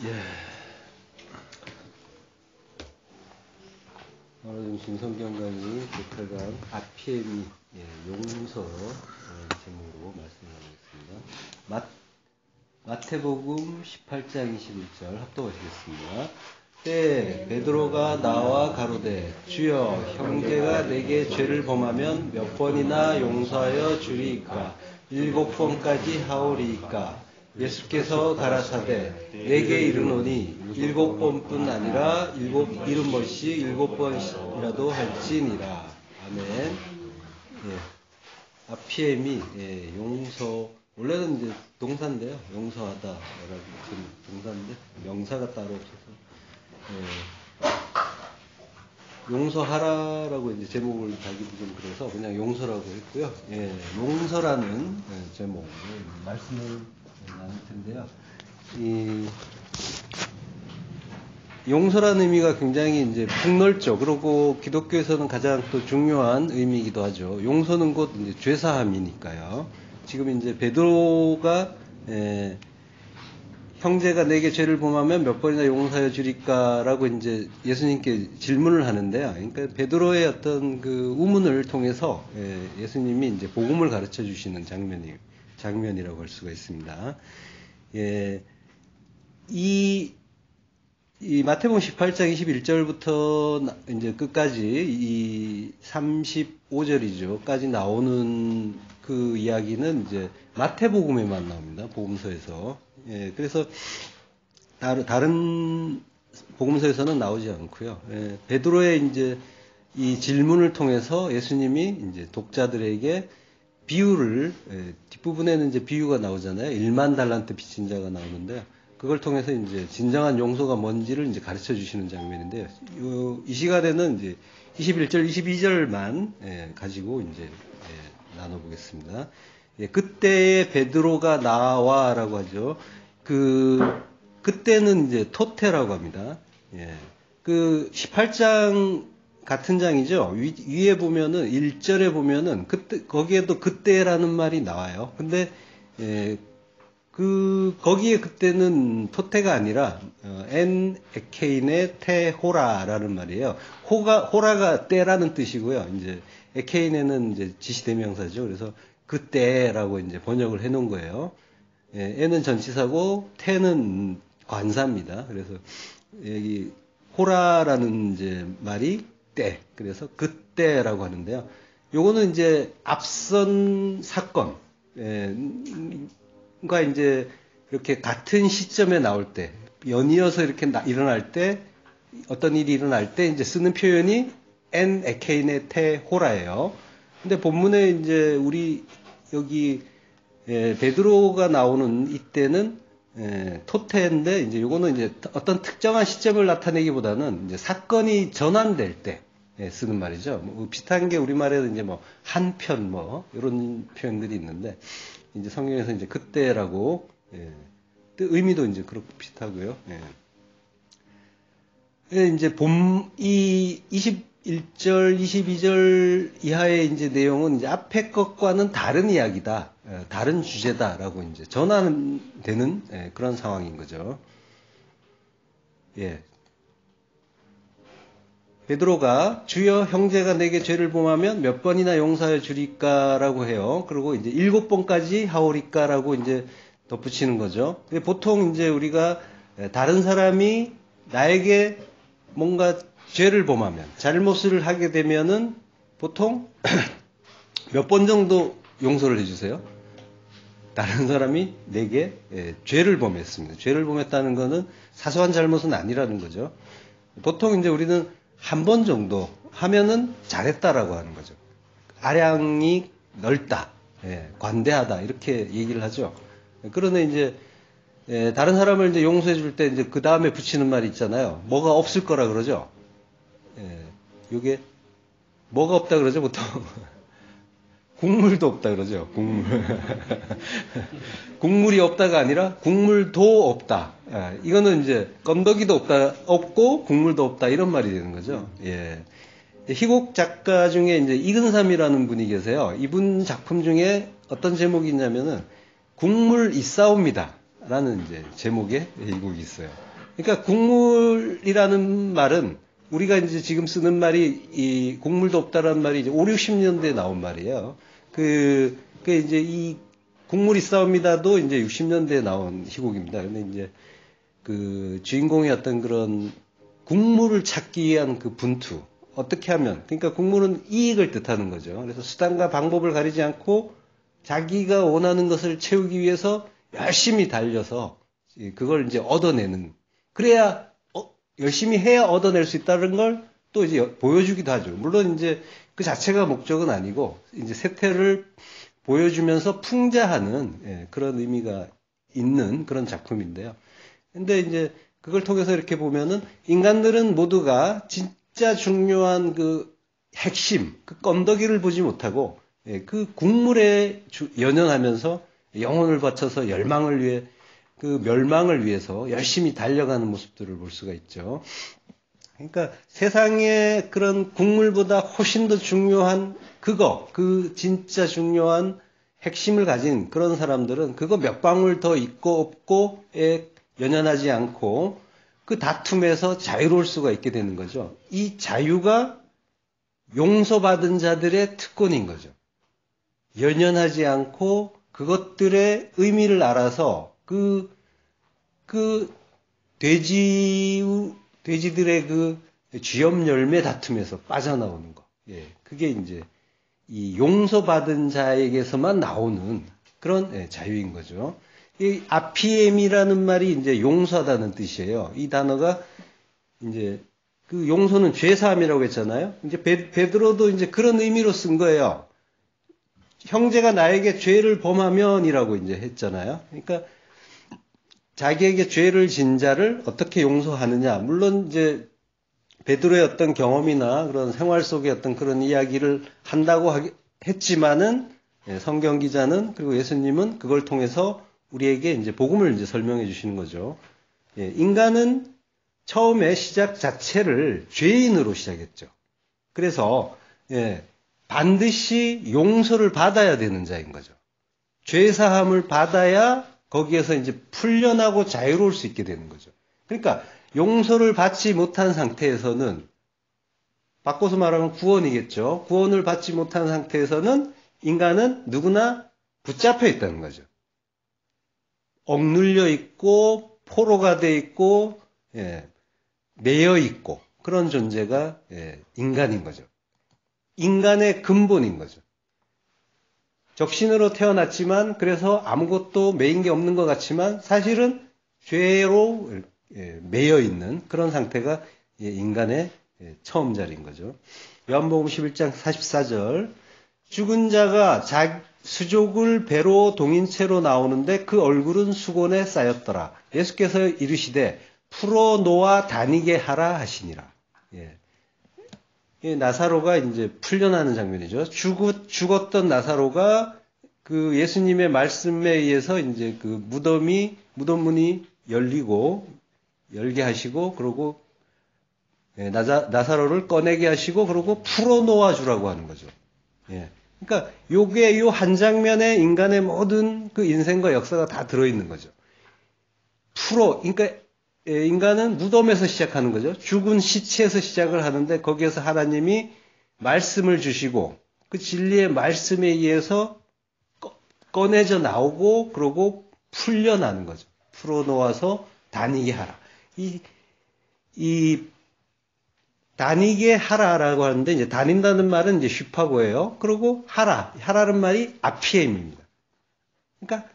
예. 하나중심 성경 강의 제8강 아피에미 용서 제목으로 말씀드리겠습니다. 마태복음 18장 21절 합독하시겠습니다. 때 베드로가 나와 가로되 주여 형제가 내게 죄를 범하면 몇 번이나 용서하여 주리이까 7번까지 하오리이까 예수께서 가라사대 내게 이르노니 7번뿐 아니라 70번씩 7번이라도 할지니라. 아멘. 아피엠이 용서, 원래는 이제 동사인데요. 용서하다라고 동사인데 명사가 따로 없어서 용서하라라고 이제 제목을 달기도 좀 그래서 그냥 용서라고 했고요. 용서라는 제목 말씀을 나눌 텐데요. 이 용서라는 의미가 굉장히 이제 폭넓죠. 그리고 기독교에서는 가장 또 중요한 의미이기도 하죠. 용서는 곧 이제 죄사함이니까요. 지금 이제 베드로가 형제가 내게 죄를 범하면 몇 번이나 용서하여 주리까라고 이제 예수님께 질문을 하는데요. 그러니까 베드로의 어떤 그 우문을 통해서 예수님이 이제 복음을 가르쳐 주시는 장면이라고 할 수가 있습니다. 이 마태복음 18장 21절부터 이제 끝까지 이 35절이죠. 까지 나오는 그 이야기는 이제 마태복음에만 나옵니다. 복음서에서. 그래서 다른 복음서에서는 나오지 않고요. 베드로의 이제 이 질문을 통해서 예수님이 이제 독자들에게 비유를, 뒷부분에는 이제 비유가 나오잖아요. 1만 달란트 빚진 자가 나오는데, 그걸 통해서 이제 진정한 용서가 뭔지를 이제 가르쳐 주시는 장면인데요. 이 시간에는 이제 21절, 22절만 가지고 이제 나눠보겠습니다. 그때의 베드로가 나와라고 하죠. 그때는 이제 토테라고 합니다. 그 18장 같은 장이죠. 위에 보면은 1절에 보면은 거기에도 그때라는 말이 나와요. 근데 거기에 그때는 토테가 아니라 엔 에케인의 테호라라는 말이에요. 호라가 때라는 뜻이고요. 이제 에케인에는 이제 지시대명사죠. 그래서 그때라고 이제 번역을 해 놓은 거예요. 에는 전치사고 테는 관사입니다. 그래서 여기 호라라는 이제 말이 때. 그래서 그때라고 하는데요. 요거는 이제 앞선 사건 과 이제 이렇게 같은 시점에 나올 때, 연이어서 이렇게 일어날 때, 어떤 일이 일어날 때 이제 쓰는 표현이 엔 에케인의 테호라예요. 근데 본문에 이제 우리 여기 베드로가 나오는 이때는 토테인데, 이제 요거는 이제 어떤 특정한 시점을 나타내기보다는 이제 사건이 전환될 때 쓰는 말이죠. 뭐 비슷한 게 우리말에는 이제 뭐 한편 뭐 이런 표현들이 있는데, 이제 성경에서 이제 그때라고, 의미도 이제 그렇고 비슷하고요. 이제 이 21절, 22절 이하의 이제 내용은 이제 앞에 것과는 다른 이야기다, 다른 주제다라고 이제 전환되는 그런 상황인 거죠. 베드로가 주여 형제가 내게 죄를 범하면 몇 번이나 용서하여 주리까라고 해요. 그리고 이제 7번까지 하오리까라고 이제 덧붙이는 거죠. 보통 이제 우리가 다른 사람이 나에게 뭔가 죄를 범하면, 잘못을 하게 되면은 보통 몇 번 정도 용서를 해주세요. 다른 사람이 내게 죄를 범했습니다. 죄를 범했다는 거는 사소한 잘못은 아니라는 거죠. 보통 이제 우리는 한 번 정도 하면은 잘했다라고 하는 거죠. 아량이 넓다, 관대하다 이렇게 얘기를 하죠. 그러나 이제 다른 사람을 이제 용서해 줄 때 이제 그 다음에 붙이는 말이 있잖아요. 뭐가 없을 거라 그러죠. 이게 뭐가 없다 그러죠 보통. 국물도 없다 그러죠. 국물이 없다가 아니라 국물도 없다. 이거는 이제 건더기도 없고 국물도 없다 이런 말이 되는 거죠. 희곡 작가 중에 이제 이근삼이라는 분이 계세요. 이분 작품 중에 어떤 제목이 있냐면은 국물 있사옵니다 라는 이제 제목의 이 곡이 있어요. 그러니까 곡물이라는 말은 우리가 이제 지금 쓰는 말이 이 곡물도 없다라는 말이 이제 5, 60년대에 나온 말이에요. 그 이제 이 곡물이 싸웁니다도 이제 60년대에 나온 희곡입니다. 근데 이제 그 주인공의 어떤 그런 국물을 찾기 위한 그 분투. 어떻게 하면, 그러니까 국물은 이익을 뜻하는 거죠. 그래서 수단과 방법을 가리지 않고 자기가 원하는 것을 채우기 위해서 열심히 달려서 그걸 이제 얻어내는. 그래야, 열심히 해야 얻어낼 수 있다는 걸 또 이제 보여주기도 하죠. 물론 이제 그 자체가 목적은 아니고, 이제 세태를 보여주면서 풍자하는 그런 의미가 있는 그런 작품인데요. 근데 이제 그걸 통해서 이렇게 보면은 인간들은 모두가 진짜 중요한 그 핵심, 그 껌덕이를 보지 못하고 그 국물에 연연하면서 영혼을 바쳐서 열망을 위해 그 멸망을 위해서 열심히 달려가는 모습들을 볼 수가 있죠. 그러니까 세상의 그런 국물보다 훨씬 더 중요한 그 진짜 중요한 핵심을 가진 그런 사람들은 그거 몇 방울 더 있고 없고에 연연하지 않고 그 다툼에서 자유로울 수가 있게 되는 거죠. 이 자유가 용서받은 자들의 특권인 거죠. 연연하지 않고 그것들의 의미를 알아서 그 돼지들의 그 쥐염 열매 다툼에서 빠져나오는 거. 예, 그게 이제 이 용서받은 자에게서만 나오는 그런 자유인 거죠. 이 아피엠이라는 말이 이제 용서하다는 뜻이에요. 이 단어가 이제 그 용서는 죄사함이라고 했잖아요. 이제 베드로도 이제 그런 의미로 쓴 거예요. 형제가 나에게 죄를 범하면이라고 이제 했잖아요. 그러니까 자기에게 죄를 진 자를 어떻게 용서하느냐. 물론 이제 베드로의 어떤 경험이나 그런 생활 속의 어떤 그런 이야기를 한다고 했지만은 성경 기자는 그리고 예수님은 그걸 통해서 우리에게 이제 복음을 이제 설명해 주시는 거죠. 인간은 처음에 시작 자체를 죄인으로 시작했죠. 그래서 반드시 용서를 받아야 되는 자인 거죠. 죄사함을 받아야 거기에서 이제 풀려나고 자유로울 수 있게 되는 거죠. 그러니까 용서를 받지 못한 상태에서는 바꿔서 말하면 구원이겠죠. 구원을 받지 못한 상태에서는 인간은 누구나 붙잡혀 있다는 거죠. 억눌려 있고 포로가 돼 있고 매여 있고 그런 존재가 인간인 거죠. 인간의 근본인 거죠. 적신으로 태어났지만 그래서 아무것도 매인 게 없는 것 같지만 사실은 죄로 매여 있는 그런 상태가 인간의 처음 자리인 거죠. 요한복음 11장 44절 죽은 자가 수족을 배로 동인채로 나오는데 그 얼굴은 수곤에 쌓였더라. 예수께서 이르시되 풀어놓아 다니게 하라 하시니라. 나사로가 이제 풀려나는 장면이죠. 죽었던 나사로가 그 예수님의 말씀에 의해서 이제 그 무덤문이 열게 하시고, 그러고 나사로를 꺼내게 하시고, 그러고 풀어놓아 주라고 하는 거죠. 그러니까 요게 요 한 장면에 인간의 모든 그 인생과 역사가 다 들어있는 거죠. 그러니까 인간은 무덤에서 시작하는 거죠. 죽은 시체에서 시작을 하는데 거기에서 하나님이 말씀을 주시고 그 진리의 말씀에 의해서 꺼내져 나오고 그러고 풀려나는 거죠. 풀어놓아서 다니게 하라. 이 다니게 하라라고 하는데 이제 다닌다는 말은 이제 슈파고예요. 그리고 하라는 말이 아피엠입니다. 그러니까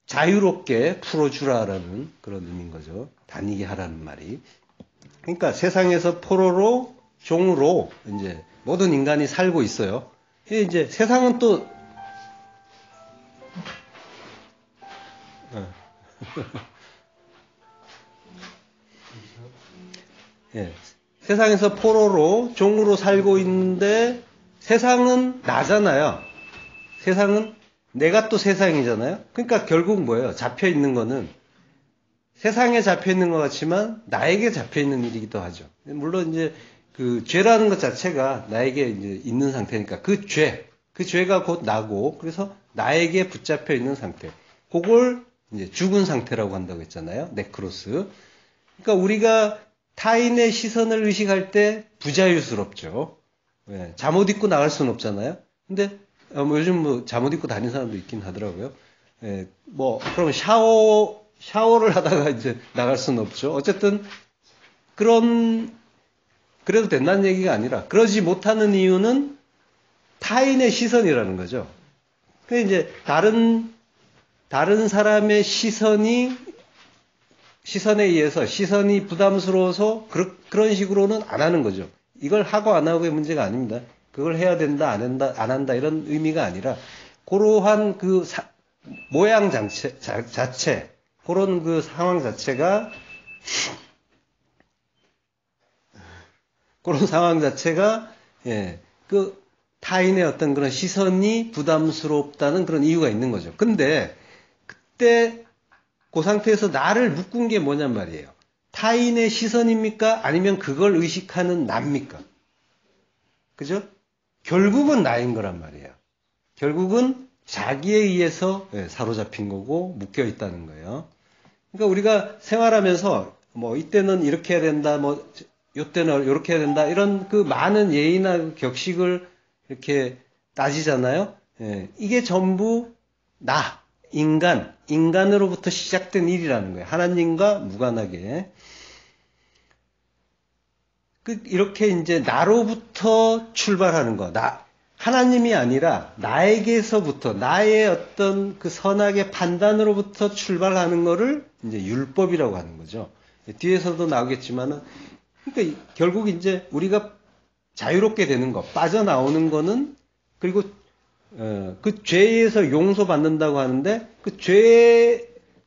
자유롭게 풀어주라라는 그런 의미인 거죠. 다니게 하라는 말이. 그러니까 세상에서 포로로 종으로 이제 모든 인간이 살고 있어요. 이제 세상은 또 세상에서 포로로 종으로 살고 있는데 세상은 나잖아요. 세상은 내가 또 세상이잖아요. 그러니까 결국 뭐예요? 잡혀 있는 거는 세상에 잡혀 있는 것 같지만 나에게 잡혀 있는 일이기도 하죠. 물론 이제 그 죄라는 것 자체가 나에게 이제 있는 상태니까 그 죄가 곧 나고 그래서 나에게 붙잡혀 있는 상태. 그걸 이제 죽은 상태라고 한다고 했잖아요. 네크로스. 그러니까 우리가 타인의 시선을 의식할 때 부자유스럽죠. 예, 잠옷 입고 나갈 수는 없잖아요. 근데 뭐 요즘 뭐 잠옷 입고 다니는 사람도 있긴 하더라고요. 예, 뭐 그럼 샤워를 하다가 이제 나갈 수는 없죠. 어쨌든 그래도 된다는 얘기가 아니라 그러지 못하는 이유는 타인의 시선이라는 거죠. 그 이제 다른 사람의 시선에 의해서 시선이 부담스러워서 그런 식으로는 안 하는 거죠. 이걸 하고 안 하고의 문제가 아닙니다. 그걸 해야 된다, 안 한다 이런 의미가 아니라 그러한 그 모양 자체 그런 그 상황 자체가 예, 그 타인의 어떤 그런 시선이 부담스럽다는 그런 이유가 있는 거죠. 근데 그때 그 상태에서 나를 묶은 게 뭐냔 말이에요. 타인의 시선입니까? 아니면 그걸 의식하는 나입니까? 그죠? 결국은 나인 거란 말이에요. 결국은 자기에 의해서 사로잡힌 거고 묶여 있다는 거예요. 그러니까 우리가 생활하면서 뭐 이때는 이렇게 해야 된다, 뭐 이때는 이렇게 해야 된다 이런 그 많은 예의나 격식을 이렇게 따지잖아요. 이게 전부 인간으로부터 시작된 일이라는 거예요. 하나님과 무관하게. 이렇게 이제 나로부터 출발하는 거. 하나님이 아니라 나에게서부터, 나의 어떤 그 선악의 판단으로부터 출발하는 거를 이제 율법이라고 하는 거죠. 뒤에서도 나오겠지만은, 그러니까 결국 이제 우리가 자유롭게 되는 거, 빠져나오는 거는, 그리고 그 죄에서 용서받는다고 하는데 그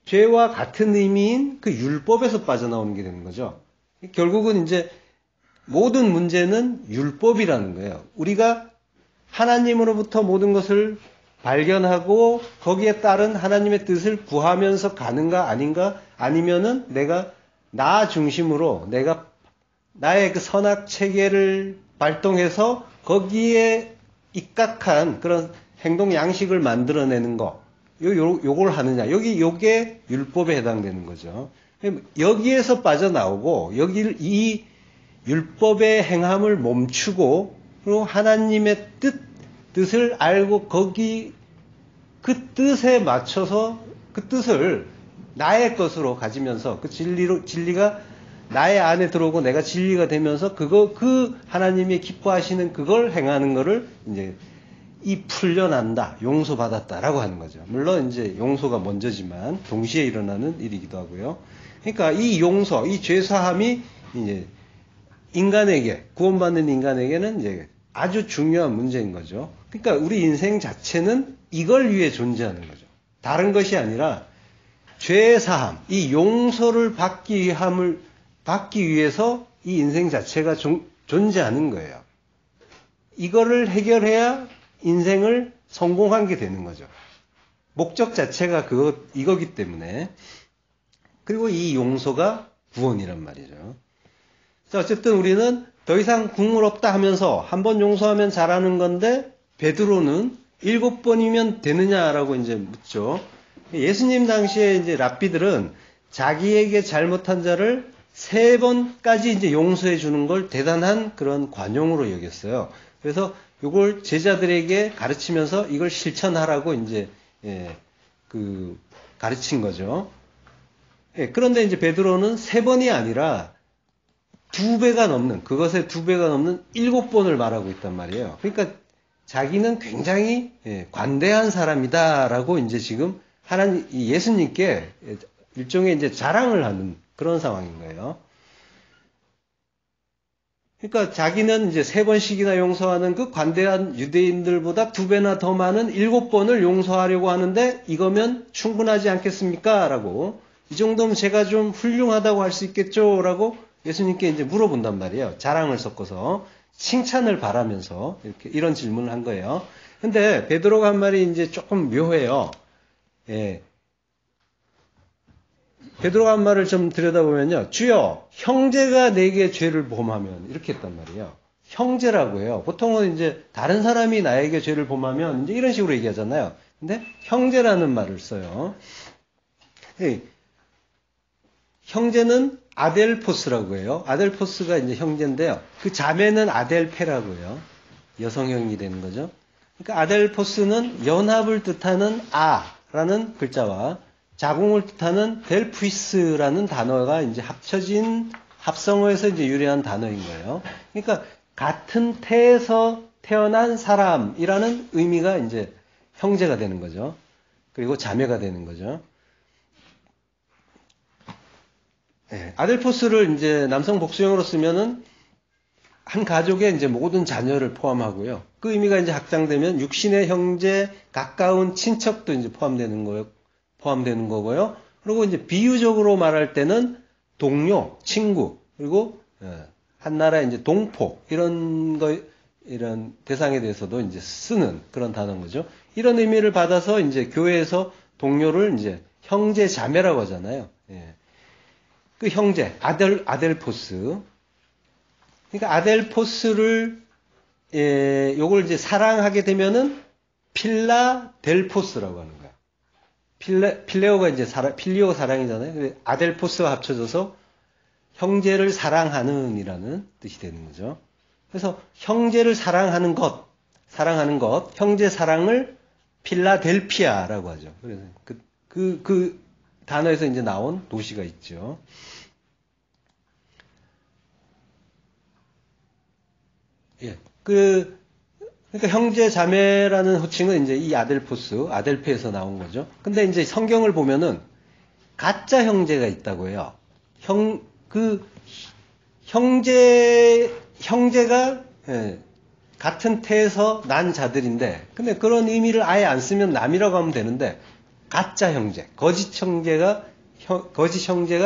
죄와 같은 의미인 그 율법에서 빠져나오는 게 되는 거죠. 결국은 이제 모든 문제는 율법이라는 거예요. 우리가 하나님으로부터 모든 것을 발견하고 거기에 따른 하나님의 뜻을 구하면서 가는가 아닌가, 아니면은 내가 나 중심으로 나의 그 선악 체계를 발동해서 거기에 입각한 그런 행동 양식을 만들어내는 거, 요걸 하느냐. 요게 율법에 해당되는 거죠. 여기에서 빠져나오고, 이 율법의 행함을 멈추고, 그리고 하나님의 뜻을 알고, 그 뜻에 맞춰서 그 뜻을 나의 것으로 가지면서, 그 진리가 나의 안에 들어오고 내가 진리가 되면서 그 하나님이 기뻐하시는 그걸 행하는 거를 이제 풀려난다, 용서받았다라고 하는 거죠. 물론 이제 용서가 먼저지만 동시에 일어나는 일이기도 하고요. 그러니까 이 용서, 이 죄사함이 이제 구원받는 인간에게는 이제 아주 중요한 문제인 거죠. 그러니까 우리 인생 자체는 이걸 위해 존재하는 거죠. 다른 것이 아니라 죄사함, 이 용서를 받기 위해서 이 인생 자체가 존재하는 거예요. 이거를 해결해야 인생을 성공한 게 되는 거죠. 목적 자체가 이거기 때문에. 그리고 이 용서가 구원이란 말이죠. 자, 어쨌든 우리는 더 이상 국물 없다 하면서 한 번 용서하면 잘하는 건데 베드로는 7번이면 되느냐라고 이제 묻죠. 예수님 당시에 이제 랍비들은 자기에게 잘못한 자를 3번까지 이제 용서해 주는 걸 대단한 그런 관용으로 여겼어요. 그래서 이걸 제자들에게 가르치면서 이걸 실천하라고 이제 가르친 거죠. 그런데 이제 베드로는 3번이 아니라 그것의 2배가 넘는 7번을 말하고 있단 말이에요. 그러니까 자기는 굉장히 관대한 사람이다라고 이제 지금 예수님께 일종의 이제 자랑을 하는 그런 상황인 거예요. 그러니까 자기는 이제 3번씩이나 용서하는 그 관대한 유대인들보다 2배나 더 많은 7번을 용서하려고 하는데 이거면 충분하지 않겠습니까? 라고. 이 정도면 제가 좀 훌륭하다고 할 수 있겠죠? 라고 예수님께 이제 물어본단 말이에요. 자랑을 섞어서. 칭찬을 바라면서 이런 질문을 한 거예요. 근데 베드로가 한 말이 이제 조금 묘해요. 베드로가 한 말을 좀 들여다보면요. 주여, 형제가 내게 죄를 범하면, 이렇게 했단 말이에요. 형제라고 해요. 보통은 이제 다른 사람이 나에게 죄를 범하면 이제 이런 식으로 얘기하잖아요. 근데 형제라는 말을 써요. 예. 형제는 아델포스라고 해요. 아델포스가 이제 형제인데요. 그 자매는 아델페라고 해요. 여성형이 되는 거죠. 그러니까 아델포스는 연합을 뜻하는 아라는 글자와 자궁을 뜻하는 델푸이스라는 단어가 이제 합쳐진 합성어에서 이제 유래한 단어인 거예요. 그러니까 같은 태에서 태어난 사람이라는 의미가 이제 형제가 되는 거죠. 그리고 자매가 되는 거죠. 네, 아델포스를 이제 남성 복수형으로 쓰면은 한 가족의 이제 모든 자녀를 포함하고요. 그 의미가 이제 확장되면 육신의 형제, 가까운 친척도 이제 포함되는 거고요. 그리고 이제 비유적으로 말할 때는 동료, 친구, 그리고 한 나라의 이제 동포 이런 대상에 대해서도 이제 쓰는 그런 단어인 거죠. 이런 의미를 받아서 이제 교회에서 동료를 이제 형제 자매라고 하잖아요. 예. 그 형제 아델포스. 그러니까 아델포스를 요걸 이제 사랑하게 되면은 필라델포스라고 하는 거야. 필레오가 이제 필리오 사랑이잖아요. 근데 아델포스가 합쳐져서 형제를 사랑하는이라는 뜻이 되는 거죠. 그래서 형제를 사랑하는 것, 형제 사랑을 필라델피아라고 하죠. 그래서 그 단어에서 이제 나온 도시가 있죠. 예. 그러니까 형제 자매라는 호칭은 이제 이 아델페에서 나온 거죠. 근데 이제 성경을 보면은 가짜 형제가 있다고 해요. 형제가 같은 태에서 난 자들인데, 근데 그런 의미를 아예 안 쓰면 남이라고 하면 되는데, 가짜 형제, 거짓 형제가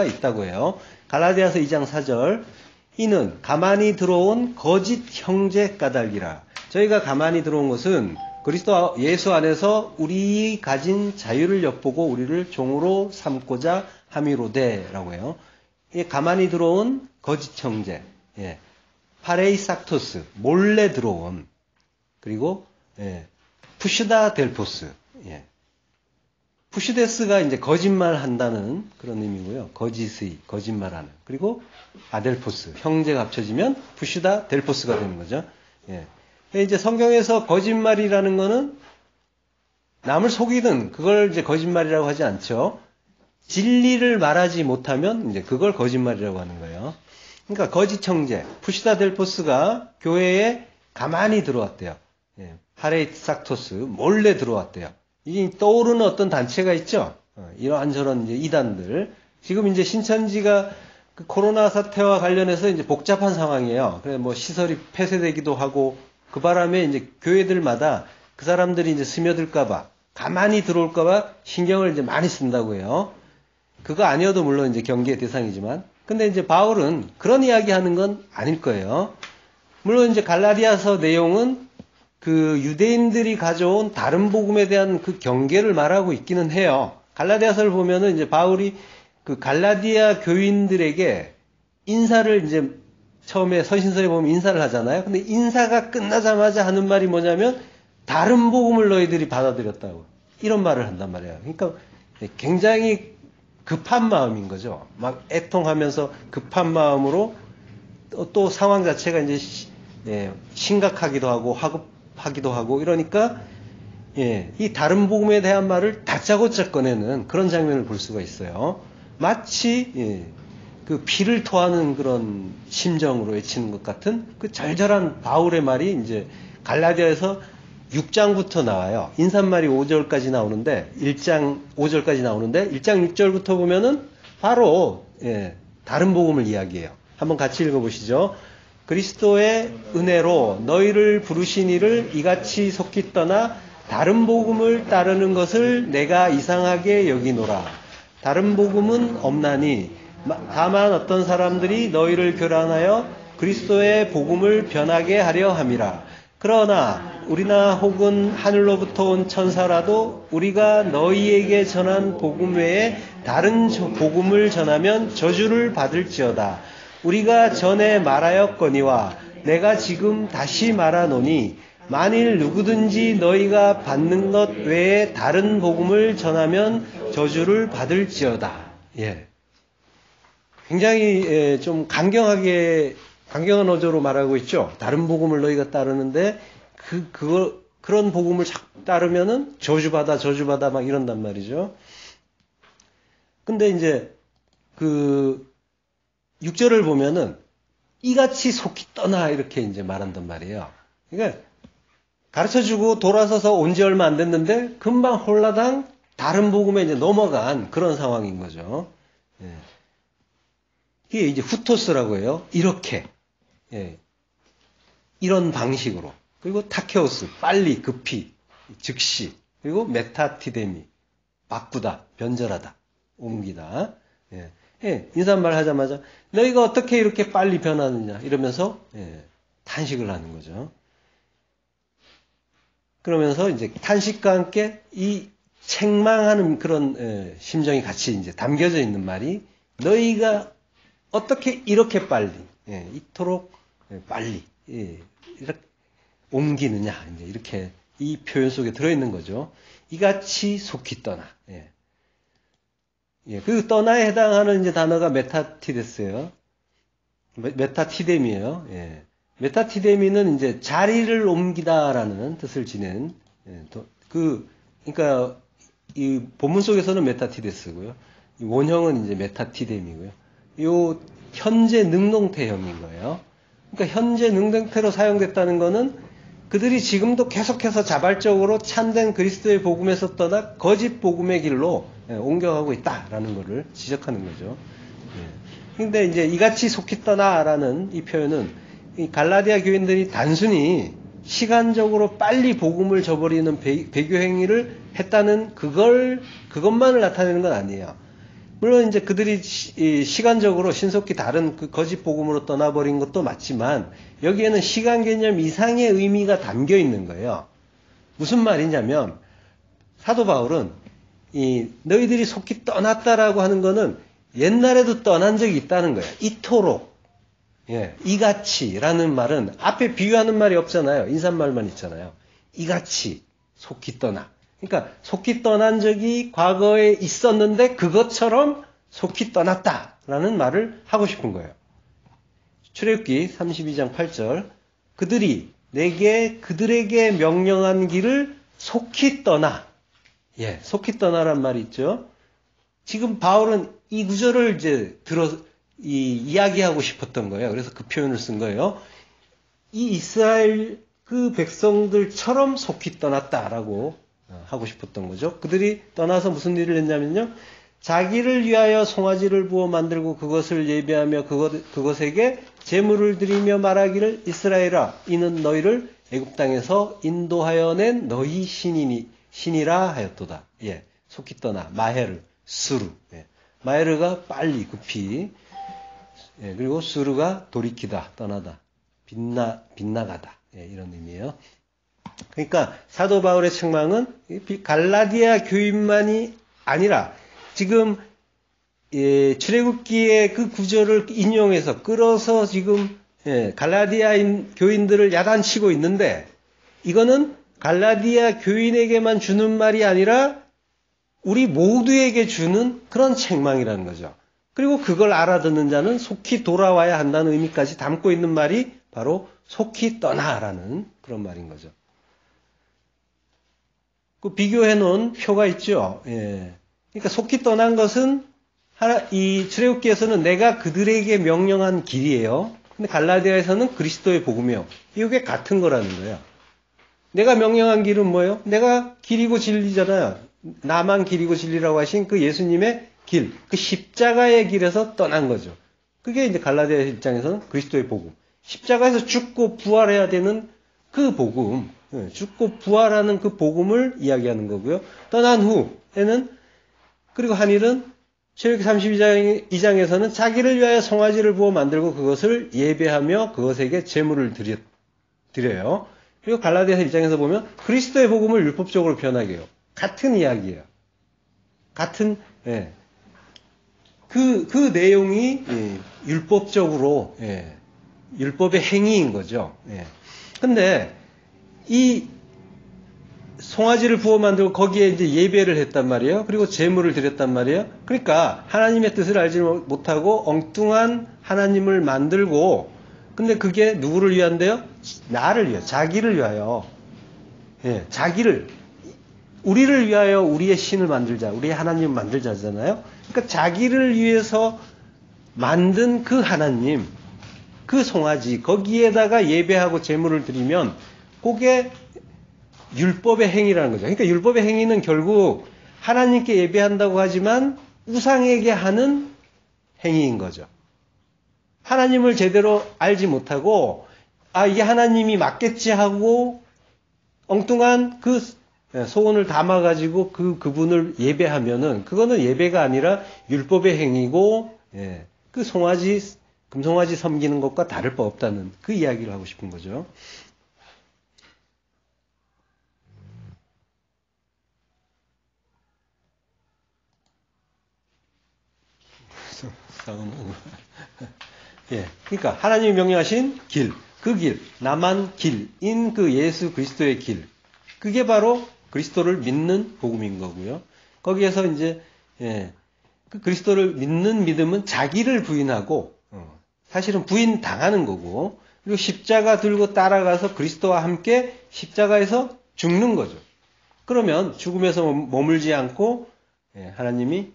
있다고 해요. 갈라디아서 2장 4절. 이는 가만히 들어온 거짓 형제 까닭이라. 저희가 가만히 들어온 것은 그리스도 예수 안에서 우리 가진 자유를 엿보고 우리를 종으로 삼고자 함이로되라고 해요. 이 가만히 들어온 거짓 형제, 파레이삭토스, 몰래 들어온, 그리고 푸시다 델포스, 푸시데스가 이제 거짓말 한다는 그런 의미고요. 거짓말하는. 그리고 아델포스, 형제가 합쳐지면 푸시다 델포스가 되는 거죠. 이제 성경에서 거짓말이라는 거는 남을 속이든 그걸 이제 거짓말이라고 하지 않죠. 진리를 말하지 못하면 이제 그걸 거짓말이라고 하는 거예요. 그러니까 거짓 형제, 푸시다 델포스가 교회에 가만히 들어왔대요. 파레이삭토스, 몰래 들어왔대요. 이 떠오르는 어떤 단체가 있죠. 이러한저런 이제 이단들. 지금 이제 신천지가 그 코로나 사태와 관련해서 이제 복잡한 상황이에요. 그래 뭐 시설이 폐쇄되기도 하고 그 바람에 이제 교회들마다 그 사람들이 이제 스며들까봐 가만히 들어올까봐 신경을 이제 많이 쓴다고 해요. 그거 아니어도 물론 이제 경계의 대상이지만, 근데 이제 바울은 그런 이야기 하는 건 아닐 거예요. 물론 이제 갈라디아서 내용은 그 유대인들이 가져온 다른 복음에 대한 그 경계를 말하고 있기는 해요. 갈라디아서를 보면은 이제 바울이 그 갈라디아 교인들에게 인사를 이제 처음에 서신서에 보면 인사를 하잖아요. 근데 인사가 끝나자마자 하는 말이 뭐냐면 다른 복음을 너희들이 받아들였다고. 이런 말을 한단 말이에요. 그러니까 굉장히 급한 마음인 거죠. 막 애통하면서 급한 마음으로 또 상황 자체가 이제 심각하기도 하고 하기도 하고 이러니까 이 다른 복음에 대한 말을 다짜고짜 꺼내는 그런 장면을 볼 수가 있어요. 마치 그 피를 토하는 그런 심정으로 외치는 것 같은 그 절절한 바울의 말이 이제 갈라디아에서 6장부터 나와요. 인사말이 5절까지 나오는데 1장 5절까지 나오는데 1장 6절부터 보면은 바로 다른 복음을 이야기해요. 한번 같이 읽어보시죠. 그리스도의 은혜로 너희를 부르신 이를 이같이 속히 떠나 다른 복음을 따르는 것을 내가 이상하게 여기노라. 다른 복음은 없나니 다만 어떤 사람들이 너희를 교란하여 그리스도의 복음을 변하게 하려 함이라. 그러나 우리나 혹은 하늘로부터 온 천사라도 우리가 너희에게 전한 복음 외에 다른 복음을 전하면 저주를 받을지어다. 우리가 전에 말하였거니와 내가 지금 다시 말하노니 만일 누구든지 너희가 받는 것 외에 다른 복음을 전하면 저주를 받을지어다. 예. 굉장히 좀 강경한 어조로 말하고 있죠. 다른 복음을 너희가 따르는데 그런 복음을 따르면은 저주받아 막 이런단 말이죠. 근데 이제 그 6절을 보면은 이같이 속히 떠나 이렇게 이제 말한단 말이에요. 그러니까 가르쳐주고 돌아서서 온 지 얼마 안 됐는데 금방 홀라당 다른 복음에 이제 넘어간 그런 상황인 거죠. 예. 이게 이제 후토스라고 해요. 이렇게. 예. 이런 방식으로. 그리고 타케오스, 빨리, 급히, 즉시. 그리고 메타티데미, 바꾸다, 변절하다, 옮기다. 예. 예. 인사말 하자마자 너희가 어떻게 이렇게 빨리 변하느냐 이러면서 탄식을 하는 거죠. 그러면서 이제 탄식과 함께 이 책망하는 그런 심정이 같이 이제 담겨져 있는 말이 너희가 어떻게 이렇게 빨리, 이토록 빨리 이렇게 옮기느냐 이제 이렇게 이 표현 속에 들어있는 거죠. 이같이 속히 떠나. 그 떠나에 해당하는 이제 단어가 메타티데스예요. 메타티데미예요. 메타티데미는 이제 자리를 옮기다라는 뜻을 지닌 그러니까 이 본문 속에서는 메타티데스고요. 이 원형은 이제 메타티데미고요. 요 현재 능동태형인 거예요. 그러니까 현재 능동태로 사용됐다는 거는 그들이 지금도 계속해서 자발적으로 참된 그리스도의 복음에서 떠나 거짓 복음의 길로 옮겨가고 있다라는 것을 지적하는 거죠. 근데 이제 이같이 속히 떠나라는 이 표현은 이 갈라디아 교인들이 단순히 시간적으로 빨리 복음을 저버리는 배교 행위를 했다는 그것만을 나타내는 건 아니에요. 물론 이제 그들이 시간적으로 신속히 다른 그 거짓 복음으로 떠나버린 것도 맞지만 여기에는 시간 개념 이상의 의미가 담겨 있는 거예요. 무슨 말이냐면 사도 바울은 너희들이 속히 떠났다라고 하는 거는 옛날에도 떠난 적이 있다는 거예요. 이토록. 이같이라는 말은 앞에 비유하는 말이 없잖아요. 인사말만 있잖아요. 이같이 속히 떠나. 그러니까 속히 떠난 적이 과거에 있었는데 그것처럼 속히 떠났다라는 말을 하고 싶은 거예요. 출애굽기 32장 8절 그들이 그들에게 명령한 길을 속히 떠나. 속히 떠나란 말이 있죠. 지금 바울은 이 구절을 이제 이야기하고 싶었던 거예요. 그래서 그 표현을 쓴 거예요. 이 이스라엘 그 백성들처럼 속히 떠났다라고 하고 싶었던 거죠. 그들이 떠나서 무슨 일을 했냐면요. 자기를 위하여 송아지를 부어 만들고 그것을 예배하며 그것에게 제물을 드리며 말하기를 이스라엘아 이는 너희를 애굽 땅에서 인도하여 낸 너희 신이라 하였도다. 속히 떠나 마헤르 수르. 마헤르가 빨리 급히 그리고 수르가 돌이키다 떠나다 빗나가다 이런 의미예요. 그러니까 사도 바울의 책망은 갈라디아 교인만이 아니라 지금 출애굽기의 그 구절을 인용해서 끌어서 지금 갈라디아 교인들을 야단치고 있는데 이거는 갈라디아 교인에게만 주는 말이 아니라 우리 모두에게 주는 그런 책망이라는 거죠. 그리고 그걸 알아듣는 자는 속히 돌아와야 한다는 의미까지 담고 있는 말이 바로 속히 떠나라는 그런 말인 거죠. 그 비교해 놓은 표가 있죠. 그러니까 속히 떠난 것은 이 출애굽기에서는 내가 그들에게 명령한 길이에요. 근데 갈라디아에서는 그리스도의 복음이요. 이게 같은 거라는 거예요. 내가 명령한 길은 뭐예요? 내가 길이고 진리잖아요. 나만 길이고 진리라고 하신 그 예수님의 길, 그 십자가의 길에서 떠난 거죠. 그게 이제 갈라디아 입장에서는 그리스도의 복음. 십자가에서 죽고 부활해야 되는 그 복음, 죽고 부활하는 그 복음을 이야기하는 거고요. 떠난 후에는 그리고 한 일은 출애굽기 32장에서는 자기를 위하여 송아지를 부어 만들고 그것을 예배하며 그것에게 제물을 드려요. 그리고 갈라디아 입장에서 보면 그리스도의 복음을 율법적으로 변하게 해요. 같은 이야기예요. 같은 그 내용이 율법적으로 율법의 행위인 거죠. 근데 이 송아지를 부어 만들고 거기에 이제 예배를 했단 말이에요. 그리고 제물을 드렸단 말이에요. 그러니까 하나님의 뜻을 알지 못하고 엉뚱한 하나님을 만들고, 근데 그게 누구를 위한데요? 나를 위하여, 자기를 위하여. 예, 자기를, 우리를 위하여 우리의 신을 만들자, 우리의 하나님을 만들자잖아요. 그러니까 자기를 위해서 만든 그 하나님, 그 송아지, 거기에다가 예배하고 제물을 드리면 그게 율법의 행위라는 거죠. 그러니까 율법의 행위는 결국 하나님께 예배한다고 하지만 우상에게 하는 행위인 거죠. 하나님을 제대로 알지 못하고, 아, 이게 하나님이 맞겠지 하고 엉뚱한 그 소원을 담아가지고 그분을 예배하면은 그거는 예배가 아니라 율법의 행위고, 예, 그 송아지, 금송아지 섬기는 것과 다를 바 없다는 그 이야기를 하고 싶은 거죠. 예, 그러니까 하나님이 명령하신 길, 그 길, 나만 길인 그 예수 그리스도의 길, 그게 바로 그리스도를 믿는 복음인 거고요. 거기에서 이제 그 그리스도를 믿는 믿음은 자기를 부인하고 사실은 부인 당하는 거고, 그리고 십자가 들고 따라가서 그리스도와 함께 십자가에서 죽는 거죠. 그러면 죽음에서 머물지 않고 하나님이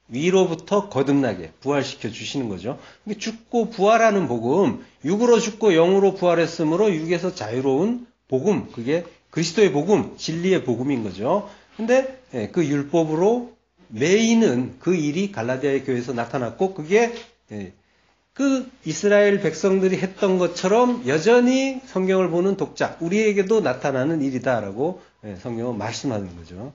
위로부터 거듭나게 부활시켜 주시는 거죠. 죽고 부활하는 복음, 육으로 죽고 영으로 부활했으므로 육에서 자유로운 복음, 그게 그리스도의 복음, 진리의 복음인 거죠. 근데 그 율법으로 매이는 그 일이 갈라디아의 교회에서 나타났고, 그게 그 이스라엘 백성들이 했던 것처럼 여전히 성경을 보는 독자, 우리에게도 나타나는 일이다라고 성경은 말씀하는 거죠.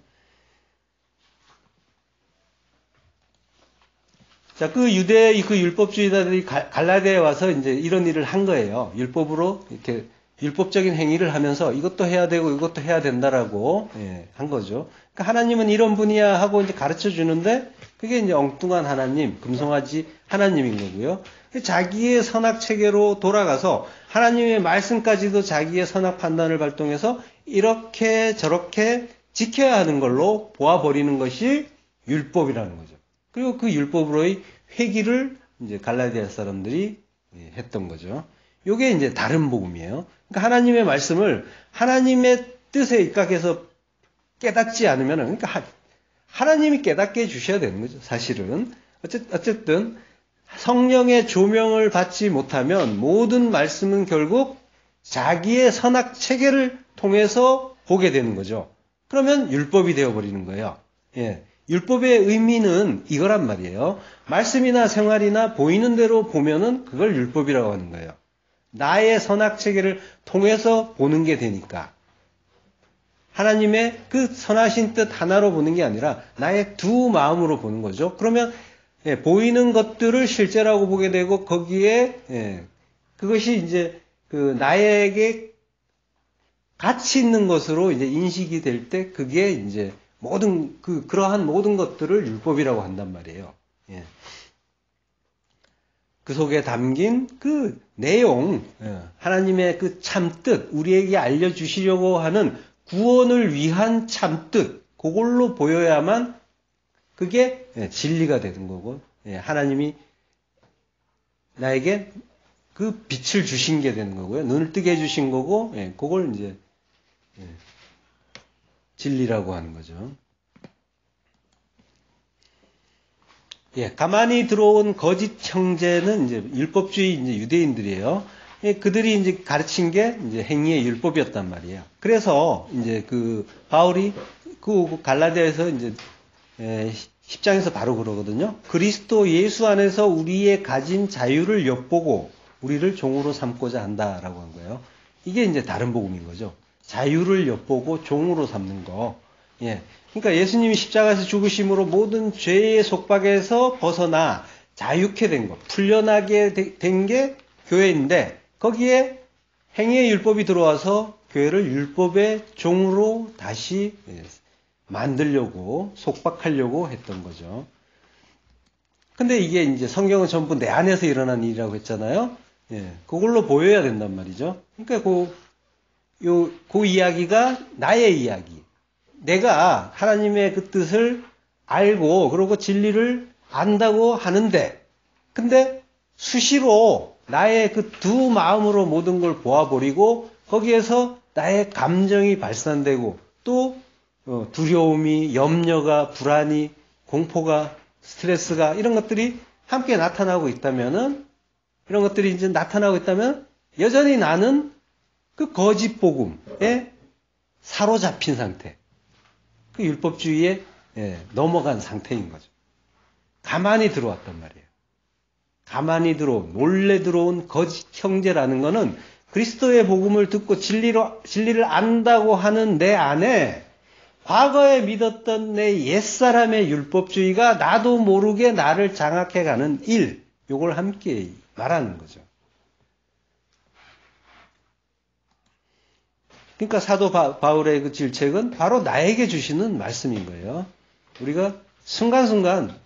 자, 그 유대, 그 율법주의자들이 갈라디아에 와서 이제 이런 일을 한 거예요. 율법으로 이렇게 율법적인 행위를 하면서 이것도 해야 되고 이것도 해야 된다라고 한 거죠. 그러니까 하나님은 이런 분이야 하고 이제 가르쳐 주는데 그게 이제 엉뚱한 하나님, 금송아지 하나님인 거고요. 자기의 선악 체계로 돌아가서 하나님의 말씀까지도 자기의 선악 판단을 발동해서 이렇게 저렇게 지켜야 하는 걸로 보아버리는 것이 율법이라는 거죠. 그리고 그 율법으로의 회기를 이제 갈라디아 사람들이 했던 거죠. 요게 이제 다른 복음이에요. 그러니까 하나님의 말씀을 하나님의 뜻에 입각해서 깨닫지 않으면, 그러니까 하나님이 깨닫게 해주셔야 되는 거죠. 사실은. 어쨌든 성령의 조명을 받지 못하면 모든 말씀은 결국 자기의 선악 체계를 통해서 보게 되는 거죠. 그러면 율법이 되어버리는 거예요. 예. 율법의 의미는 이거란 말이에요. 말씀이나 생활이나 보이는 대로 보면은 그걸 율법이라고 하는 거예요. 나의 선악 체계를 통해서 보는 게 되니까. 하나님의 그 선하신 뜻 하나로 보는 게 아니라 나의 두 마음으로 보는 거죠. 그러면 보이는 것들을 실제라고 보게 되고 거기에 그것이 이제 그 나에게 가치 있는 것으로 이제 인식이 될 때 그게 이제 그러한 모든 것들을 율법이라고 한단 말이에요. 예. 그 속에 담긴 그 내용, 하나님의 그 참뜻, 우리에게 알려주시려고 하는 구원을 위한 참뜻, 그걸로 보여야만 그게 진리가 되는 거고, 하나님이 나에게 그 빛을 주신 게 되는 거고요. 눈을 뜨게 해주신 거고, 그걸 이제, 진리라고 하는 거죠. 가만히 들어온 거짓 형제는 이제 율법주의 이제 유대인들이에요. 그들이 이제 가르친 게 이제 행위의 율법이었단 말이에요. 그래서 이제 그 바울이 그 갈라디아에서 이제 10장에서 바로 그러거든요. 그리스도 예수 안에서 우리의 가진 자유를 엿보고 우리를 종으로 삼고자 한다라고 한 거예요. 이게 이제 다른 복음인 거죠. 자유를 엿보고 종으로 삼는 거. 그러니까 예수님이 십자가에서 죽으심으로 모든 죄의 속박에서 벗어나 자유케 된 것, 풀려나게 된 게 교회인데 거기에 행위의 율법이 들어와서 교회를 율법의 종으로 다시 만들려고 속박하려고 했던 거죠. 근데 이게 이제 성경은 전부 내 안에서 일어난 일이라고 했잖아요. 그걸로 보여야 된단 말이죠. 그러니까 그 이야기가 나의 이야기, 내가 하나님의 그 뜻을 알고 그리고 진리를 안다고 하는데 근데 수시로 나의 그 두 마음으로 모든 걸 보아버리고 거기에서 나의 감정이 발산되고 또 두려움이, 염려가, 불안이, 공포가, 스트레스가 이런 것들이 함께 나타나고 있다면은 이런 것들이 이제 나타나고 있다면 여전히 나는 그 거짓 복음에 사로잡힌 상태, 그 율법주의에 넘어간 상태인 거죠. 가만히 들어왔단 말이에요. 가만히 들어온, 몰래 들어온 거짓 형제라는 거는 그리스도의 복음을 듣고 진리를 안다고 하는 내 안에 과거에 믿었던 내 옛사람의 율법주의가 나도 모르게 나를 장악해가는 일, 요걸 함께 말하는 거죠. 그러니까 사도 바울의 그 질책은 바로 나에게 주시는 말씀인 거예요. 우리가 순간순간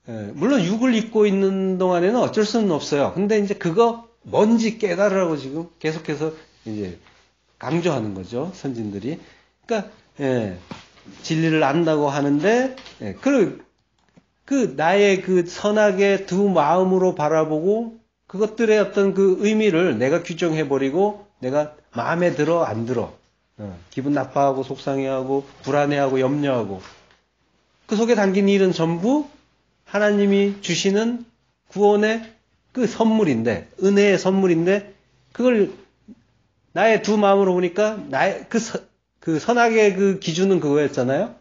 물론 육을 입고 있는 동안에는 어쩔 수는 없어요. 근데 이제 그거 뭔지 깨달으라고 지금 계속해서 이제 강조하는 거죠. 선진들이. 그러니까 진리를 안다고 하는데 그 나의 그 선하게 두 마음으로 바라보고 그것들의 어떤 그 의미를 내가 규정해버리고 내가 마음에 들어 안 들어 기분 나빠하고 속상해하고 불안해하고 염려하고 그 속에 담긴 일은 전부 하나님이 주시는 구원의 그 선물인데 은혜의 선물인데 그걸 나의 두 마음으로 보니까 나의 그 선악의 그 기준은 그거였잖아요.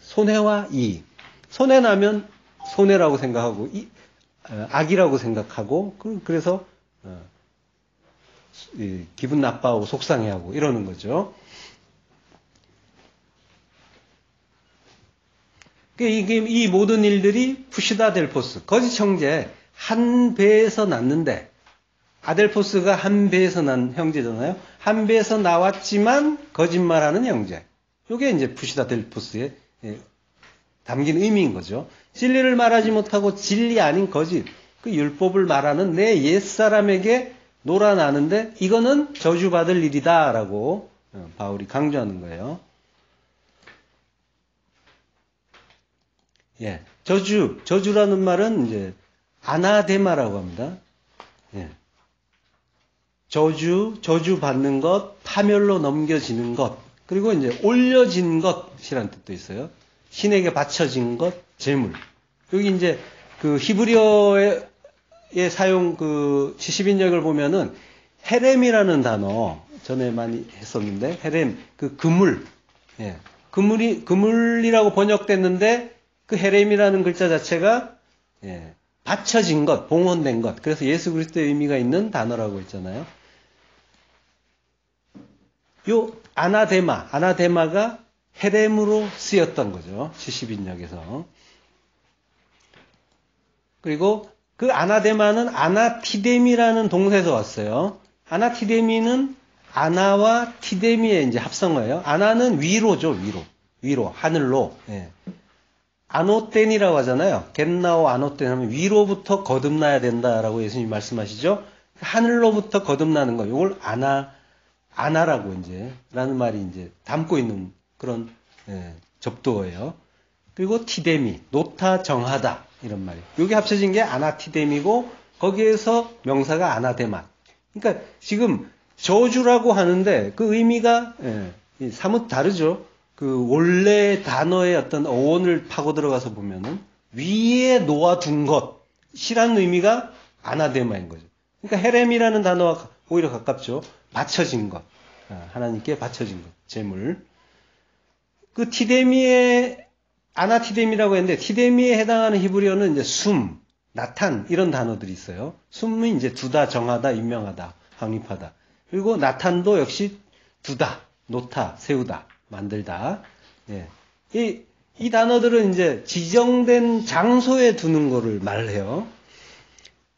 손해와 이익. 손해 나면 손해라고 생각하고 악이라고 생각하고 그래서 기분 나빠하고 속상해하고 이러는 거죠. 이 모든 일들이 푸시다 델포스, 거짓 형제 한 배에서 났는데 아델포스가 한 배에서 난 형제잖아요. 한 배에서 나왔지만 거짓말하는 형제. 이게 이제 푸시다 델포스에 담긴 의미인 거죠. 진리를 말하지 못하고 진리 아닌 거짓, 그 율법을 말하는 내 옛사람에게 놀아나는데 이거는 저주받을 일이다라고 바울이 강조하는 거예요. 저주라는 말은 이제 아나데마라고 합니다. 저주 받는 것, 파멸로 넘겨지는 것, 그리고 이제 올려진 것이라는 뜻도 있어요. 신에게 바쳐진 것, 재물. 여기 이제 그 히브리어의 사용 그 70인역을 보면은 헤렘이라는 단어 전에 많이 했었는데 헤렘 그 그물, 그물이라고 번역됐는데 그 헤렘이라는 글자 자체가 바쳐진 것, 봉헌된 것. 그래서 예수 그리스도의 의미가 있는 단어라고 했잖아요. 요 아나데마가 헤렘으로 쓰였던 거죠. 70인역에서. 그리고 그 아나데마는 아나티데미라는 동사에서 왔어요. 아나티데미는 아나와 티데미의 이제 합성어예요. 아나는 위로죠, 위로, 하늘로. 아노텐이라고 하잖아요. 겟나오 아노텐 하면 위로부터 거듭나야 된다라고 예수님이 말씀하시죠. 하늘로부터 거듭나는 거, 이걸 아나라고 이제 라는 말이 이제 담고 있는 그런 접두어예요. 그리고 티데미, 놓다 정하다 이런 말이에요. 여기 합쳐진 게 아나티데미고 거기에서 명사가 아나데마. 그러니까 지금 저주라고 하는데 그 의미가 사뭇 다르죠. 그 원래 단어의 어떤 어원을 파고 들어가서 보면은 위에 놓아둔 것이라는 의미가 아나데마인 거죠. 그러니까 헤렘이라는 단어와 오히려 가깝죠. 바쳐진 것, 하나님께 바쳐진 것, 재물. 그 티데미의 아나티데미라고 했는데 티데미에 해당하는 히브리어는 이제 숨, 나탄 이런 단어들이 있어요. 숨은 이제 두다, 정하다, 임명하다, 확립하다. 그리고 나탄도 역시 두다, 놓다, 세우다, 만들다. 이 단어들은 이제 지정된 장소에 두는 거를 말해요.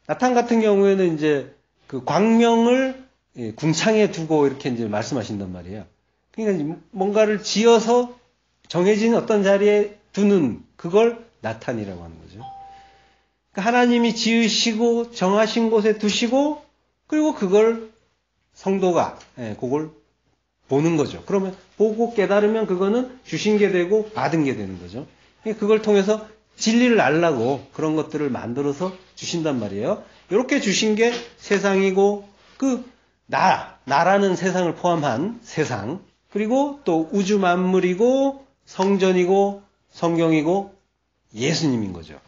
나탄 같은 경우에는 이제 그 광명을 궁창에 두고 이렇게 이제 말씀하신단 말이에요. 그러니까 뭔가를 지어서 정해진 어떤 자리에 두는 그걸 나탄이라고 하는 거죠. 그러니까 하나님이 지으시고 정하신 곳에 두시고 그리고 그걸 성도가 그걸 보는 거죠. 그러면 보고 깨달으면 그거는 주신 게 되고 받은 게 되는 거죠. 그걸 통해서 진리를 알라고 그런 것들을 만들어서 주신단 말이에요. 이렇게 주신 게 세상이고 나라는 세상을 포함한 세상, 그리고 또 우주 만물이고 성전이고 성경이고 예수님인 거죠.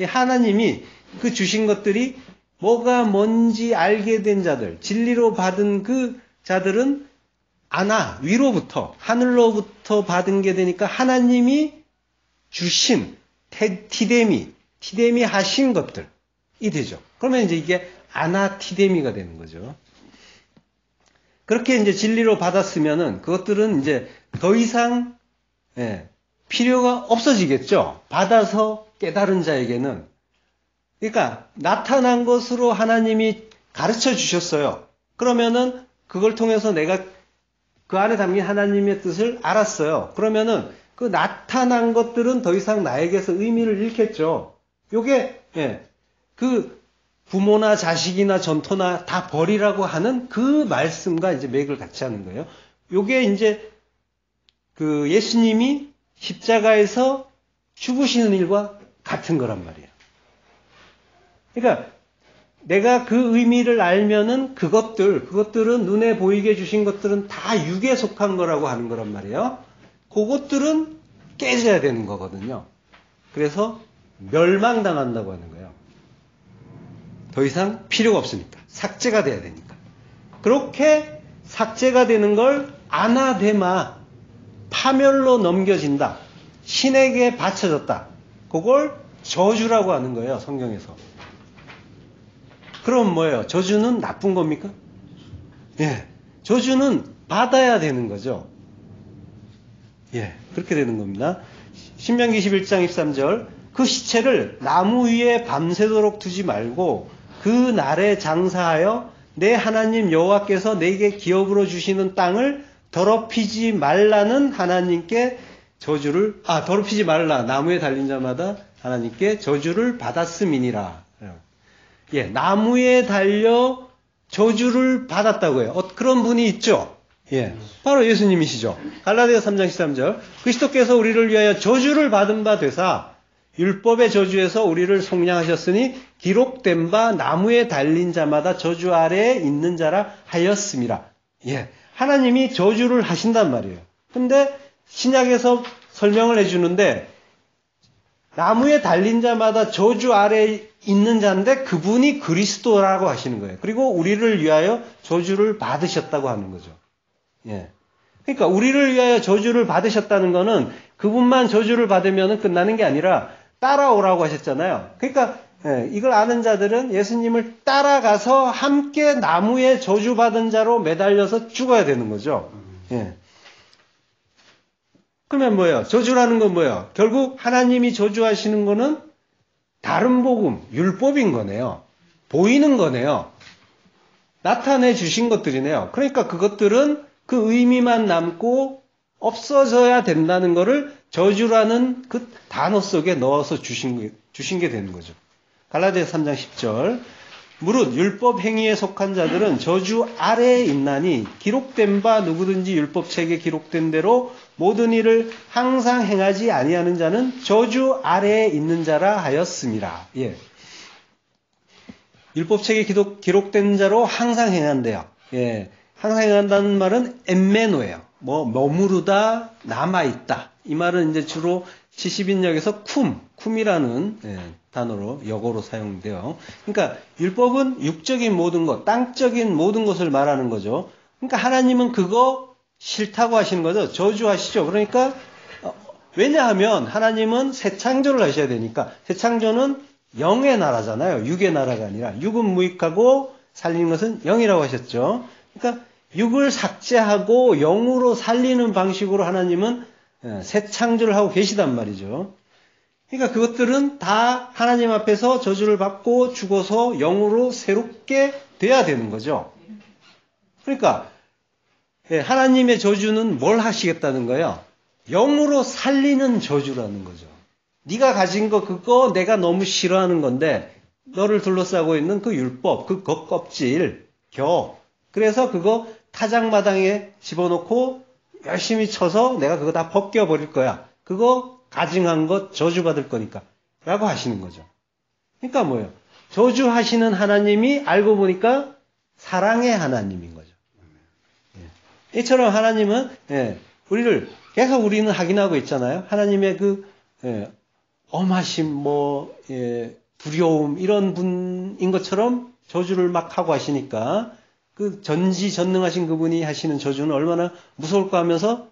하나님이 그 주신 것들이 뭐가 뭔지 알게 된 자들, 진리로 받은 그 자들은 위로부터, 하늘로부터 받은 게 되니까 하나님이 주신 티데미 하신 것들이 되죠. 그러면 이제 이게 아나티데미가 되는 거죠. 그렇게 이제 진리로 받았으면은 그것들은 이제 더 이상 필요가 없어지겠죠. 받아서 깨달은 자에게는. 그러니까 나타난 것으로 하나님이 가르쳐 주셨어요. 그러면은 그걸 통해서 내가 그 안에 담긴 하나님의 뜻을 알았어요. 그러면은 그 나타난 것들은 더 이상 나에게서 의미를 잃겠죠. 요게 그 부모나 자식이나 전토나 다 버리라고 하는 그 말씀과 이제 맥을 같이 하는 거예요. 요게 이제 그 예수님이 십자가에서 죽으시는 일과 같은 거란 말이에요. 그러니까 내가 그 의미를 알면은 그것들은 눈에 보이게 주신 것들은 다 육에 속한 거라고 하는 거란 말이에요. 그것들은 깨져야 되는 거거든요. 그래서 멸망당한다고 하는 거예요. 더 이상 필요가 없으니까. 삭제가 돼야 되니까. 그렇게 삭제가 되는 걸 아나데마, 파멸로 넘겨진다. 신에게 바쳐졌다. 그걸 저주라고 하는 거예요. 성경에서. 그럼 뭐예요? 저주는 나쁜 겁니까? 저주는 받아야 되는 거죠. 그렇게 되는 겁니다. 신명기 21장 23절. 그 시체를 나무 위에 밤새도록 두지 말고 그 날에 장사하여 내 하나님 여호와께서 내게 기업으로 주시는 땅을 더럽히지 말라는 하나님께 더럽히지 말라. 나무에 달린 자마다 하나님께 저주를 받았음이니라. 나무에 달려 저주를 받았다고 해요. 그런 분이 있죠. 바로 예수님이시죠. 갈라디아 3장 13절. 그리스도께서 우리를 위하여 저주를 받은 바 되사 율법의 저주에서 우리를 속량하셨으니 기록된 바 나무에 달린 자마다 저주 아래에 있는 자라 하였음이라. 하나님이 저주를 하신단 말이에요. 근데 신약에서 설명을 해주는데 나무에 달린 자마다 저주 아래에 있는 자인데 그분이 그리스도라고 하시는 거예요. 그리고 우리를 위하여 저주를 받으셨다고 하는 거죠. 그러니까 우리를 위하여 저주를 받으셨다는 거는 그분만 저주를 받으면 끝나는 게 아니라 따라오라고 하셨잖아요. 그러니까 이걸 아는 자들은 예수님을 따라가서 함께 나무에 저주받은 자로 매달려서 죽어야 되는 거죠. 그러면 뭐예요? 저주라는 건 뭐예요? 결국 하나님이 저주하시는 거는 다른 복음, 율법인 거네요. 보이는 거네요. 나타내 주신 것들이네요. 그러니까 그것들은 그 의미만 남고 없어져야 된다는 거를 저주라는 그 단어 속에 넣어서 주신 게 되는 거죠. 갈라디아 3장 10절. 무릇 율법 행위에 속한 자들은 저주 아래에 있나니 기록된 바 누구든지 율법책에 기록된 대로 모든 일을 항상 행하지 아니하는 자는 저주 아래에 있는 자라 하였음이라. 율법책에 기록된 자로 항상 행한대요. 항상 행한다는 말은 엠메노예요. 머무르다, 남아있다. 이 말은 이제 주로 70인역에서 쿰이라는 단어로, 역어로 사용돼요. 그러니까 율법은 육적인 모든 것, 땅적인 모든 것을 말하는 거죠. 그러니까 하나님은 그거 싫다고 하시는 거죠. 저주하시죠. 그러니까 왜냐하면 하나님은 새 창조를 하셔야 되니까. 새 창조는 영의 나라잖아요. 육의 나라가 아니라. 육은 무익하고 살리는 것은 영이라고 하셨죠. 그러니까 육을 삭제하고 영으로 살리는 방식으로 하나님은 새 창조를 하고 계시단 말이죠. 그러니까 그것들은 다 하나님 앞에서 저주를 받고 죽어서 영으로 새롭게 돼야 되는 거죠. 그러니까 하나님의 저주는 뭘 하시겠다는 거예요? 영으로 살리는 저주라는 거죠. 네가 가진 거 그거 내가 너무 싫어하는 건데 너를 둘러싸고 있는 그 율법, 그 겉껍질, 그래서 그거 타작마당에 집어넣고 열심히 쳐서 내가 그거 다 벗겨버릴 거야. 그거 가증한 것 저주받을 거니까. 라고 하시는 거죠. 그러니까 뭐예요? 저주하시는 하나님이 알고 보니까 사랑의 하나님인 거죠. 이처럼 하나님은 우리를 계속 우리는 확인하고 있잖아요. 하나님의 그 엄하심, 두려움 이런 분인 것처럼 저주를 막 하고 하시니까 그 전지전능하신 그분이 하시는 저주는 얼마나 무서울까 하면서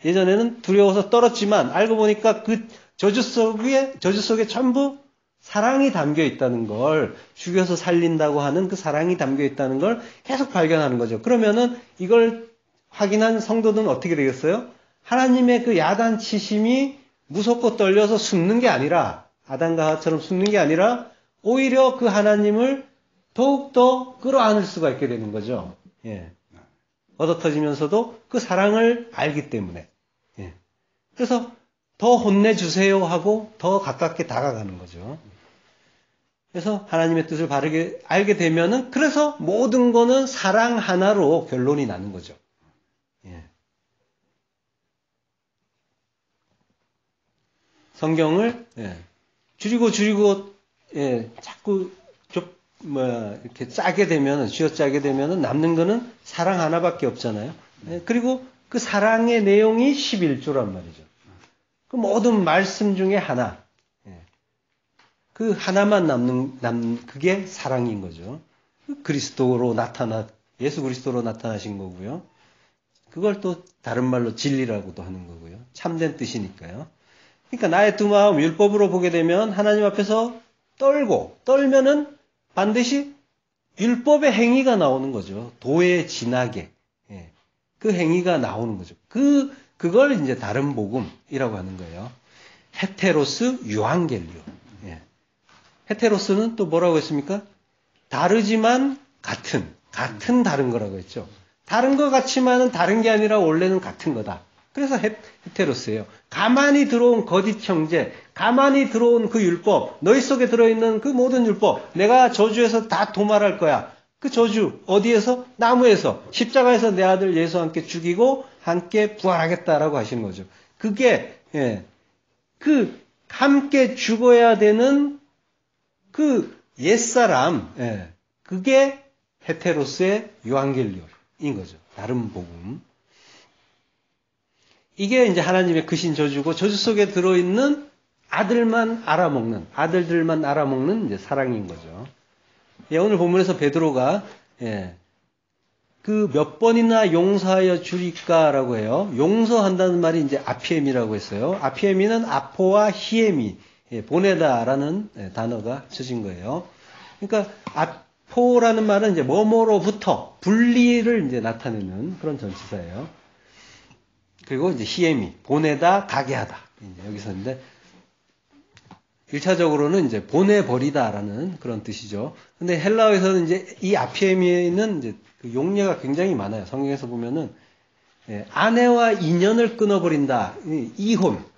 예전에는 두려워서 떨었지만 알고 보니까 그 저주 속에 전부 사랑이 담겨 있다는 걸, 죽여서 살린다고 하는 그 사랑이 담겨 있다는 걸 계속 발견하는 거죠. 그러면은 이걸 확인한 성도들은 어떻게 되겠어요? 하나님의 그 야단치심이 무섭고 떨려서 숨는 게 아니라, 아담과 하와처럼 숨는 게 아니라 오히려 그 하나님을 더욱더 끌어안을 수가 있게 되는 거죠. 얻어터지면서도 그 사랑을 알기 때문에. 그래서 더 혼내주세요 하고 더 가깝게 다가가는 거죠. 그래서 하나님의 뜻을 바르게 알게 되면은 그래서 모든 거는 사랑 하나로 결론이 나는 거죠. 성경을 줄이고 자꾸 이렇게 짜게 되면은, 쥐어짜게 되면은 남는 거는 사랑 하나밖에 없잖아요. 그리고 그 사랑의 내용이 11조란 말이죠. 그 모든 말씀 중에 하나. 그 하나만 그게 사랑인 거죠. 예수 그리스도로 나타나신 거고요. 그걸 또 다른 말로 진리라고도 하는 거고요. 참된 뜻이니까요. 그러니까 나의 두 마음 율법으로 보게 되면 하나님 앞에서 떨면은 반드시 율법의 행위가 나오는 거죠. 도에 지나게. 그 행위가 나오는 거죠. 그걸 이제 다른 복음이라고 하는 거예요. 헤테로스 유앙겔리오. 헤테로스는 또 뭐라고 했습니까? 다르지만 같은 다른 거라고 했죠. 다른 것 같지만은 다른 게 아니라 원래는 같은 거다. 그래서 헤테로스예요. 가만히 들어온 거짓 형제, 가만히 들어온 그 율법, 너희 속에 들어있는 그 모든 율법, 내가 저주해서 다 도말할 거야. 그 저주 어디에서? 나무에서, 십자가에서 내 아들 예수와 함께 죽이고 함께 부활하겠다라고 하시는 거죠. 그게 그 함께 죽어야 되는 그 옛사람, 그게 헤테로스의 유앙겔리오인 거죠. 다른 복음. 이게 이제 하나님의 크신 저주고, 저주 속에 들어있는 아들들만 알아먹는 이제 사랑인 거죠. 오늘 본문에서 베드로가 그 몇 번이나 용서하여 주리까라고 해요. 용서한다는 말이 이제 아피엠이라고 했어요. 아피엠이는 아포와 히엠이 보내다라는 단어가 쓰신 거예요. 그러니까 아포라는 말은 이제 뭐뭐로부터 분리를 이제 나타내는 그런 전치사예요. 그리고 이제 히엠이 보내다 가게 하다. 이제 여기서 있는데 1차적으로는 이제 보내버리다라는 그런 뜻이죠. 근데 헬라어에서는 이제 이 아피엠이는 이제 그 용례가 굉장히 많아요. 성경에서 보면은 아내와 인연을 끊어버린다,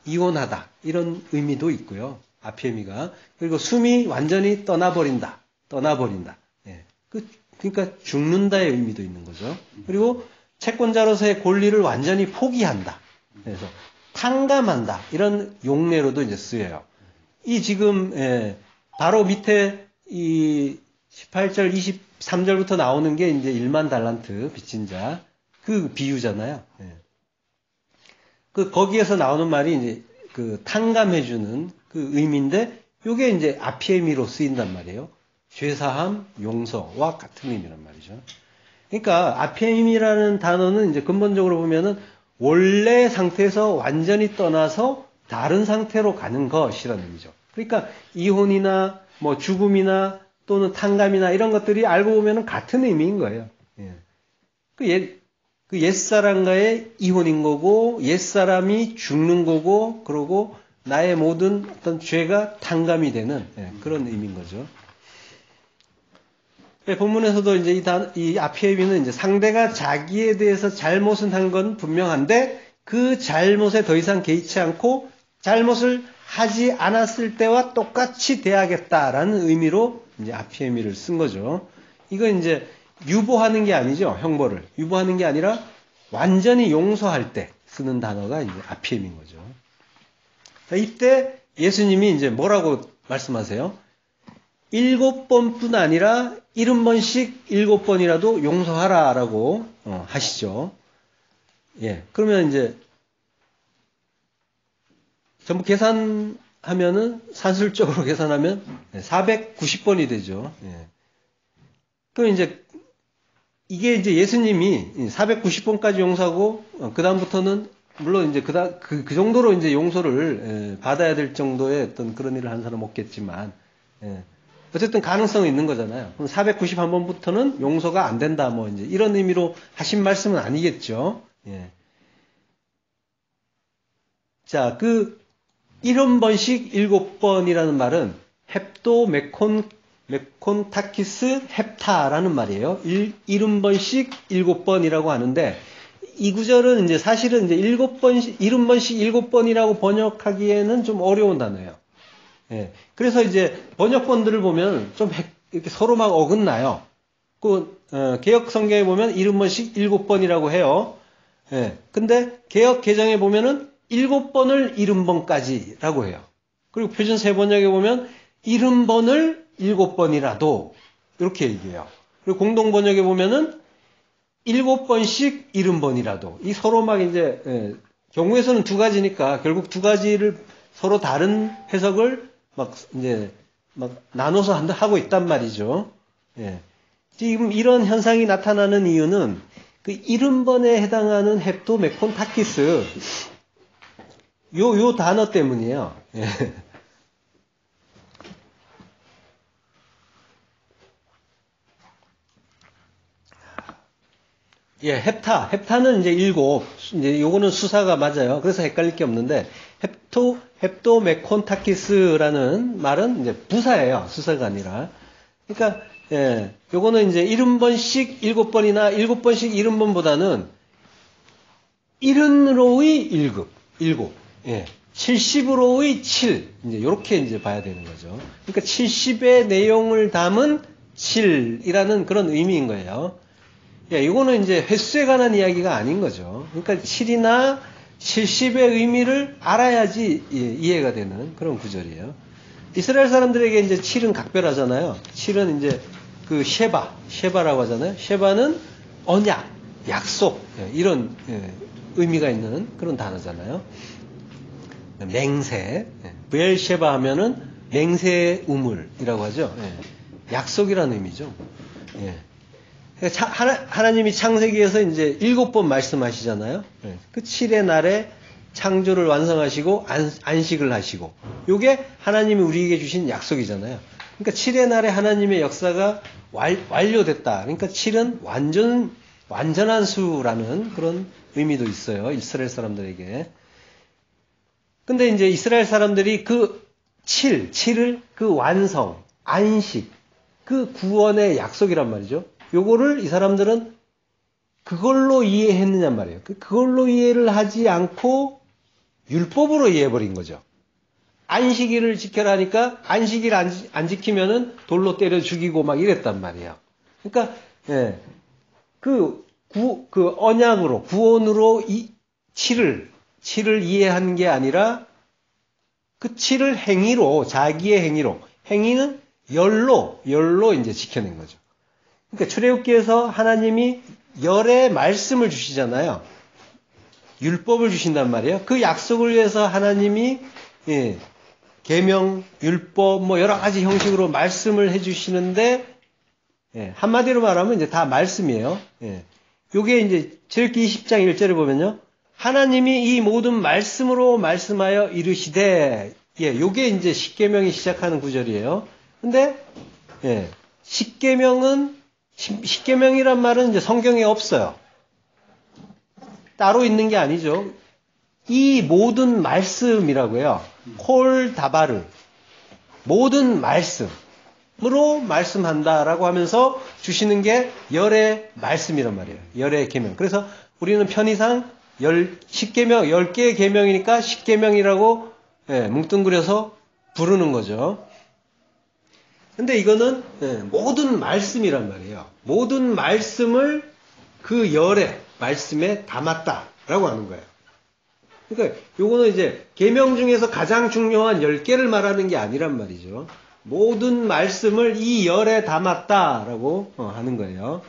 이혼하다 이런 의미도 있고요. 아피에미가. 그리고 숨이 완전히 떠나버린다. 그러니까 죽는다의 의미도 있는 거죠. 그리고 채권자로서의 권리를 완전히 포기한다. 그래서 탕감한다. 이런 용례로도 이제 쓰여요. 이 지금 바로 밑에 이 18절, 23절부터 나오는 게 이제 1만 달란트 빚진 자. 그 비유잖아요. 거기에서 나오는 말이 이제 그 탕감해주는 그 의미인데, 요게 이제 아피에미로 쓰인단 말이에요. 죄사함, 용서와 같은 의미란 말이죠. 그러니까 아피에미라는 단어는 이제 근본적으로 보면은 원래 상태에서 완전히 떠나서 다른 상태로 가는 것이라는 의미죠. 그러니까 이혼이나 뭐 죽음이나 또는 탕감이나 이런 것들이 알고 보면은 같은 의미인 거예요. 그 옛사람과의 이혼인 거고, 옛사람이 죽는 거고, 그러고 나의 모든 어떤 죄가 탕감이 되는 그런 의미인 거죠. 본문에서도 이제 이 아피에미는 이제 상대가 자기에 대해서 잘못은 한 건 분명한데 그 잘못에 더 이상 개의치 않고 잘못을 하지 않았을 때와 똑같이 대하겠다라는 의미로 이제 아피에미를 쓴 거죠. 이건 이제 유보하는 게 아니죠. 형벌을. 유보하는 게 아니라 완전히 용서할 때 쓰는 단어가 이제 아피엠인 거죠. 이때 예수님이 이제 뭐라고 말씀하세요? 7번뿐 아니라 70번씩 7번이라도 용서하라라고 하시죠. 예. 그러면 이제 전부 계산하면은 산술적으로 계산하면 490번이 되죠. 예. 그럼 이제 이게 이제 예수님이 490번까지 용서하고 그다음부터는 물론 이제 그 정도로 이제 용서를 받아야 될 정도의 어떤 그런 일을 한 사람은 없겠지만 어쨌든 가능성은 있는 거잖아요. 그럼 491번부터는 용서가 안 된다 뭐 이제 이런 의미로 하신 말씀은 아니겠죠. 예. 자, 그 70번씩 7번이라는 말은 헵도 메콘 타키스 헵타라는 말이에요. 70번씩 7번이라고 하는데 이 구절은 이제 사실은 이제 70번씩 7번이라고 번역하기에는 좀 어려운 단어예요. 예. 그래서 이제 번역본들을 보면 좀 이렇게 서로 막 어긋나요. 개역 성경에 보면 70번씩 7번이라고 해요. 예. 근데 개역 개정에 보면은 7번을 70번까지라고 해요. 그리고 표준 세번역에 보면 70번을 7번이라도 이렇게 얘기해요. 그리고 공동 번역에 보면은 7번씩 70번이라도 이 서로 막 이제 경우에서는 두 가지니까 결국 두 가지를 서로 다른 해석을 막 이제 막 나눠서 하고 있단 말이죠. 예. 지금 이런 현상이 나타나는 이유는 그 70번에 해당하는 헵도 메콘 타키스 요 단어 때문이에요. 예. 예, 헵타는 이제 7, 이제 요거는 수사가 맞아요. 그래서 헷갈릴 게 없는데, 헵도 메콘타키스라는 말은 이제 부사예요. 수사가 아니라. 그러니까, 예, 요거는 이제 70번씩 7번이나 7번씩 70번보다는 70으로의 7, 예, 70으로의 7, 이제 요렇게 이제 봐야 되는 거죠. 그러니까 70의 내용을 담은 7이라는 그런 의미인 거예요. 예, 이거는 이제 횟수에 관한 이야기가 아닌 거죠. 그러니까 7이나 70의 의미를 알아야지 이해가 되는 그런 구절이에요. 이스라엘 사람들에게 이제 7은 각별하잖아요. 7은 이제 그 셰바라고 하잖아요. 셰바는 언약, 약속, 이런 의미가 있는 그런 단어잖아요. 맹세, 브엘셰바 하면은 맹세의 우물이라고 하죠. 약속이라는 의미죠. 하나님이 창세기에서 이제 7번 말씀하시잖아요. 그 7의 날에 창조를 완성하시고 안식을 하시고 요게 하나님이 우리에게 주신 약속이잖아요. 그러니까 7의 날에 하나님의 역사가 완료됐다. 그러니까 7은 완전한 수라는 그런 의미도 있어요. 이스라엘 사람들에게. 근데 이제 이스라엘 사람들이 그 7을 그 완성, 안식, 그 구원의 약속이란 말이죠. 요거를 이 사람들은 그걸로 이해했느냐 말이에요. 그걸로 이해를 하지 않고 율법으로 이해해버린 거죠. 안식일을 지켜라 하니까 안식일 안 지키면은 돌로 때려 죽이고 막 이랬단 말이에요. 그러니까, 예, 그 언약으로, 구원으로 7을 이해한 게 아니라 그 7을 행위로, 자기의 행위로, 행위는 열로 이제 지켜낸 거죠. 그러니까 출애굽기에서 하나님이 열의 말씀을 주시잖아요. 율법을 주신단 말이에요. 그 약속을 위해서 하나님이 계명, 율법 뭐 여러 가지 형식으로 말씀을 해주시는데 한마디로 말하면 이제 다 말씀이에요. 요게 이제 출애굽기 20장 1절에 보면요. 하나님이 이 모든 말씀으로 말씀하여 이르시되 요게 이제 십계명이 시작하는 구절이에요. 근데 십계명이란 말은 이제 성경에 없어요. 따로 있는 게 아니죠. 이 모든 말씀이라고요. 콜 다바르 모든 말씀으로 말씀한다라고 하면서 주시는 게 열의 말씀이란 말이에요. 열의 계명. 그래서 우리는 편의상 10계명, 10개의 계명이니까 10계명이라고 뭉뚱그려서 부르는 거죠. 근데 이거는 모든 말씀이란 말이에요. 모든 말씀을 그 열의 말씀에 담았다라고 하는 거예요. 그러니까 요거는 이제 계명 중에서 가장 중요한 10개를 말하는 게 아니란 말이죠. 모든 말씀을 이 열에 담았다라고 하는 거예요.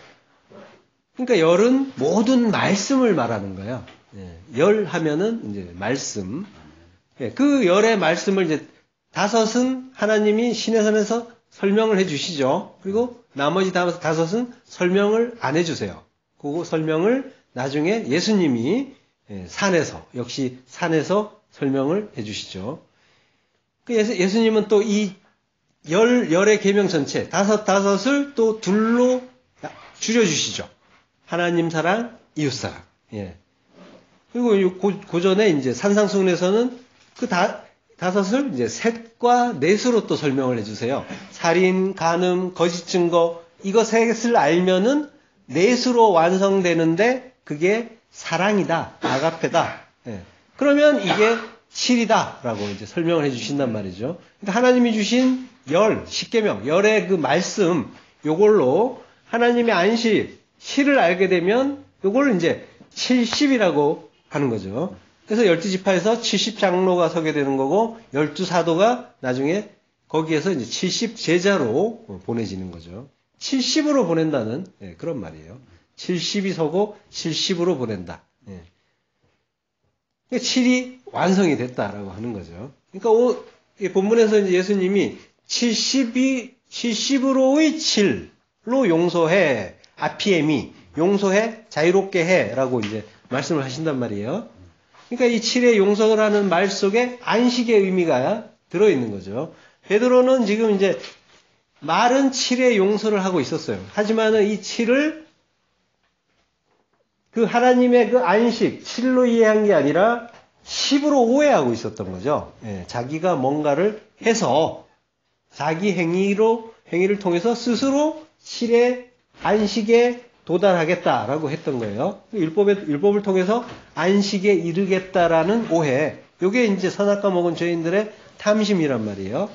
그러니까 열은 모든 말씀을 말하는 거예요. 열 하면은 이제 말씀. 그 열의 말씀을 이제 다섯은 하나님이 시내산에서 설명을 해주시죠. 그리고 나머지 다섯은 설명을 안 해주세요. 그 설명을 나중에 예수님이 역시 산에서 설명을 해주시죠. 예수님은 또 이 열의 계명 전체, 다섯을 또 둘로 줄여주시죠. 하나님 사랑, 이웃 사랑. 그리고 고전에 이제 산상수훈에서는 그 다섯을 이제 셋과 넷으로 또 설명을 해주세요. 살인, 간음, 거짓 증거, 이거 셋을 알면은 넷으로 완성되는데 그게 사랑이다, 아가페다. 그러면 이게 7이다라고 이제 설명을 해주신단 말이죠. 그러니까 하나님이 주신 십계명, 열의 그 말씀, 요걸로 하나님의 안식, 실을 알게 되면 요걸 이제 70이라고 하는 거죠. 그래서 12지파에서 70장로가 서게 되는 거고 12사도가 나중에 거기에서 이제 70제자로 보내지는 거죠. 70으로 보낸다는 그런 말이에요. 70이 서고 70으로 보낸다. 7이 완성이 됐다라고 하는 거죠. 그러니까 본문에서 이제 예수님이 70으로의 7로 용서해, 아피에미, 용서해, 자유롭게 해라고 이제 말씀을 하신단 말이에요. 그러니까 이 7의 용서라는 말 속에 안식의 의미가 들어있는 거죠. 베드로는 지금 이제 말은 7의 용서를 하고 있었어요. 하지만은 이 7을 그 하나님의 그 안식, 7로 이해한 게 아니라 10으로 오해하고 있었던 거죠. 자기가 뭔가를 해서 자기 행위를 통해서 스스로 7의 안식에 도달하겠다라고 했던 거예요. 율법을 통해서 안식에 이르겠다라는 오해. 요게 이제 선악과 먹은 죄인들의 탐심이란 말이에요.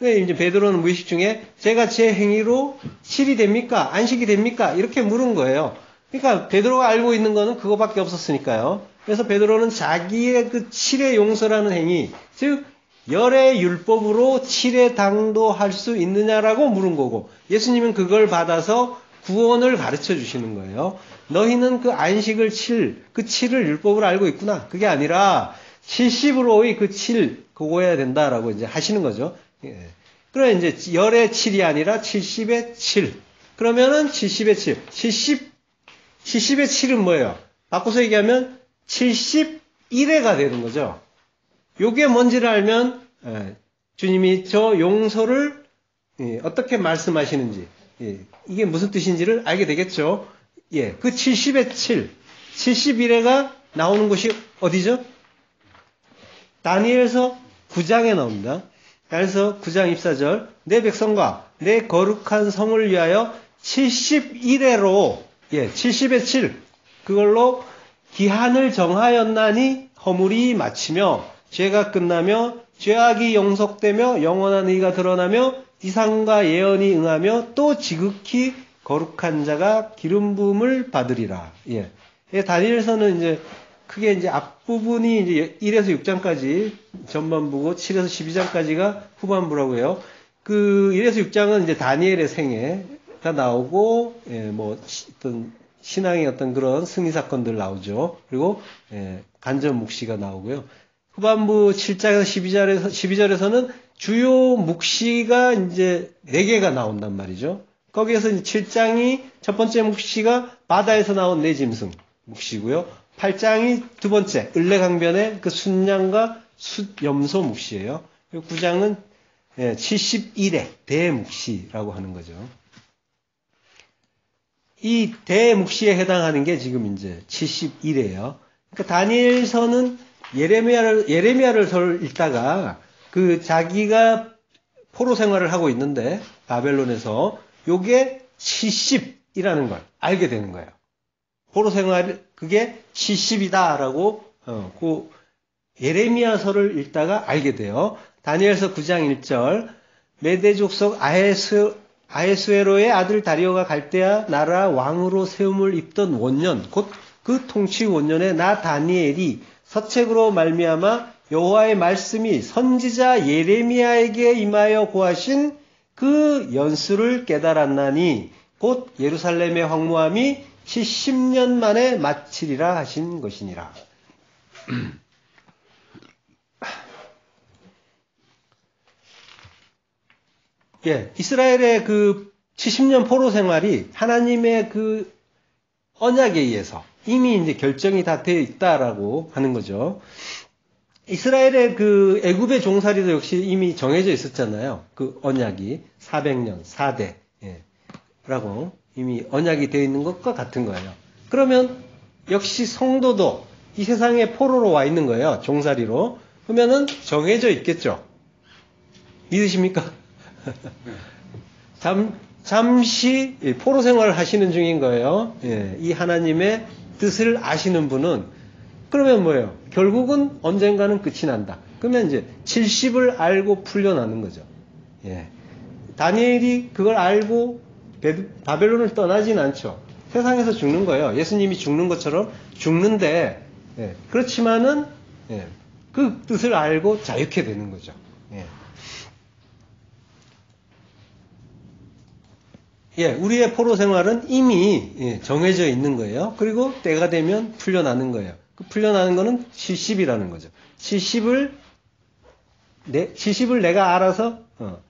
이제 베드로는 무의식 중에 제가 제 행위로 7이 됩니까? 안식이 됩니까? 이렇게 물은 거예요. 그러니까 베드로가 알고 있는 거는 그거밖에 없었으니까요. 그래서 베드로는 자기의 그 7의 용서라는 행위, 즉 열의 율법으로 7의 당도할 수 있느냐라고 물은 거고, 예수님은 그걸 받아서 구원을 가르쳐 주시는 거예요. 너희는 그 안식을 그 7을 율법으로 알고 있구나. 그게 아니라 70으로의 그 7, 그거여야 된다라고 이제 하시는 거죠. 그래, 이제 열의 7이 아니라 70의 7. 그러면은 70의 7. 70의 7은 뭐예요? 바꿔서 얘기하면 71회가 되는 거죠. 요게 뭔지를 알면, 주님이 저 용서를 어떻게 말씀하시는지, 이게 무슨 뜻인지를 알게 되겠죠. 그 70의 7, 71회가 나오는 곳이 어디죠? 다니엘서 9장에 나옵니다. 다니엘서 9장 24절, 내 백성과 내 거룩한 성을 위하여 71회로 70의 7, 그걸로 기한을 정하였나니 허물이 마치며 죄가 끝나며 죄악이 용속되며 영원한 의가 드러나며 이상과 예언이 응하며 또 지극히 거룩한 자가 기름 부음을 받으리라. 다니엘서는 이제 크게 이제 앞부분이 이제 1에서 6장까지 전반부고 7에서 12장까지가 후반부라고 해요. 그 1에서 6장은 이제 다니엘의 생애가 나오고 뭐 어떤 신앙의 어떤 그런 승리 사건들 나오죠. 그리고 간접 묵시가 나오고요. 후반부 7장에서 12절에서는 주요 묵시가 이제 4개가 나온단 말이죠. 거기에서 7장이 첫 번째 묵시가 바다에서 나온 네 짐승 묵시고요. 8장이 두 번째 을레강변의 그 순양과 숫염소 묵시예요. 9장은 71회 대묵시라고 하는 거죠. 이 대묵시에 해당하는 게 지금 이제 71회예요. 그러니까 다니엘서는 예레미야를 읽다가 그 자기가 포로 생활을 하고 있는데 바벨론에서 요게 70이라는 걸 알게 되는 거예요. 포로 생활 그게 70이다라고 그 예레미야서를 읽다가 알게 돼요. 다니엘서 9장 1절 메대 족속 아헤수에로의 아들 다리오가 갈대아 나라 왕으로 세움을 입던 원년, 곧 그 통치 원년에 나 다니엘이 서책으로 말미암아 여호와의 말씀이 선지자 예레미야에게 임하여 고하신 그 연수를 깨달았나니 곧 예루살렘의 황무함이 70년 만에 마치리라 하신 것이니라. 예, 이스라엘의 그 70년 포로 생활이 하나님의 그 언약에 의해서 이미 이제 결정이 다 되어 있다라고 하는 거죠. 이스라엘의 그 애굽의 종살이도 역시 이미 정해져 있었잖아요. 그 언약이 400년, 4대 라고 이미 언약이 되어 있는 것과 같은 거예요. 그러면 역시 성도도 이 세상에 포로로 와 있는 거예요. 종살이로. 그러면은 정해져 있겠죠. 믿으십니까? 잠시 포로 생활을 하시는 중인 거예요. 이 하나님의 뜻을 아시는 분은 그러면 뭐예요? 결국은 언젠가는 끝이 난다. 그러면 이제 70을 알고 풀려나는 거죠. 다니엘이 그걸 알고 바벨론을 떠나진 않죠. 세상에서 죽는 거예요. 예수님이 죽는 것처럼 죽는데, 그렇지만은 그 뜻을 알고 자유케 되는 거죠. 우리의 포로 생활은 이미 정해져 있는 거예요. 그리고 때가 되면 풀려나는 거예요. 그 풀려나는 거는 70이라는 거죠. 70을 내가 알아서,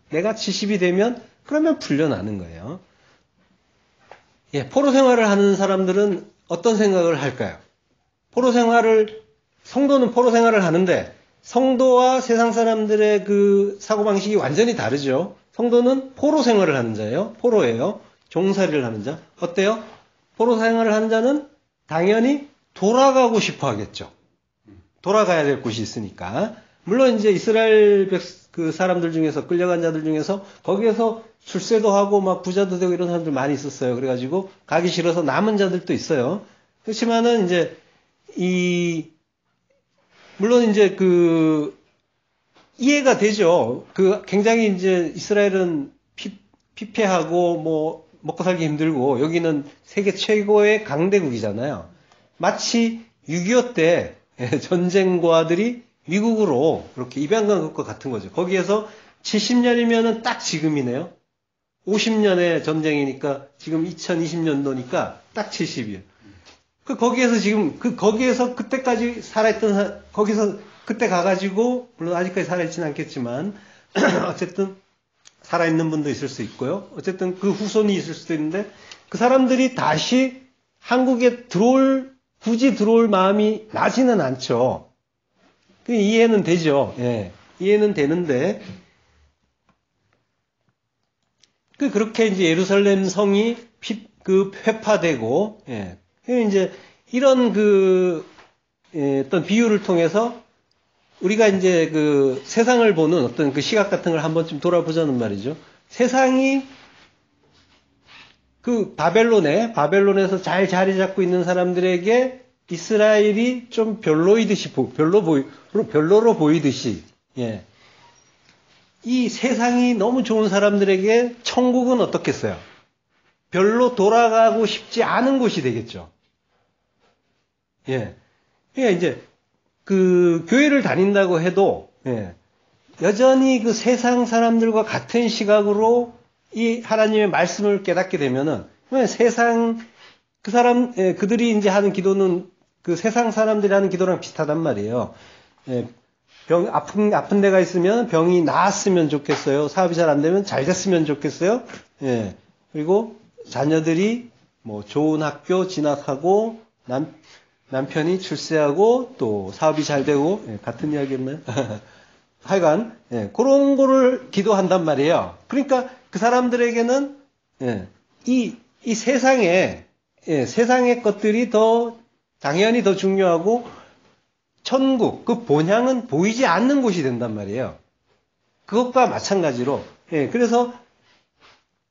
내가 70이 되면, 그러면 풀려나는 거예요. 포로 생활을 하는 사람들은 어떤 생각을 할까요? 성도는 포로 생활을 하는데, 성도와 세상 사람들의 그 사고방식이 완전히 다르죠. 성도는 포로 생활을 하는 자예요. 포로예요. 종살이를 하는 자. 어때요? 포로 생활을 하는 자는 당연히 돌아가고 싶어 하겠죠. 돌아가야 될 곳이 있으니까. 물론 이제 이스라엘 그 사람들 중에서, 끌려간 자들 중에서 거기에서 출세도 하고 막 부자도 되고 이런 사람들 많이 있었어요. 그래가지고 가기 싫어서 남은 자들도 있어요. 그렇지만은 이제 물론 이제 이해가 되죠. 굉장히 이제 이스라엘은 피폐하고 뭐 먹고 살기 힘들고 여기는 세계 최고의 강대국이잖아요. 마치 6.25 때 전쟁과들이 미국으로 그렇게 입양간 것과 같은 거죠. 거기에서 70년이면은 딱 지금이네요. 50년의 전쟁이니까 지금 2020년도니까 딱 70이에요. 거기에서 그때까지 살아있던, 거기서 그때 가가지고, 물론 아직까지 살아있지는 않겠지만, 어쨌든 살아있는 분도 있을 수 있고요. 어쨌든 그 후손이 있을 수도 있는데, 그 사람들이 다시 한국에 굳이 들어올 마음이 나지는 않죠. 이해는 되죠. 이해는 되는데, 그렇게 이제 예루살렘 성이 회파되고, 이제 이런 어떤 비유를 통해서 우리가 이제 세상을 보는 어떤 그 시각 같은 걸 한번 좀 돌아보자는 말이죠. 세상이 바벨론에서 잘 자리 잡고 있는 사람들에게 이스라엘이 좀 별로로 보이듯이, 이 세상이 너무 좋은 사람들에게 천국은 어떻겠어요? 별로 돌아가고 싶지 않은 곳이 되겠죠. 그러니까 이제 교회를 다닌다고 해도 여전히 그 세상 사람들과 같은 시각으로 이 하나님의 말씀을 깨닫게 되면은 그들이 이제 하는 기도는 그 세상 사람들이 하는 기도랑 비슷하단 말이에요. 아픈 데가 있으면 병이 나았으면 좋겠어요. 사업이 잘 안 되면 잘 됐으면 좋겠어요. 그리고 자녀들이 뭐 좋은 학교 진학하고 남편이 출세하고 또 사업이 잘 되고, 같은 이야기였나요? 하여간 그런 거를 기도한단 말이에요. 그러니까 그 사람들에게는 이 세상의 것들이 당연히 더 중요하고, 천국, 그 본향은 보이지 않는 곳이 된단 말이에요. 그것과 마찬가지로, 그래서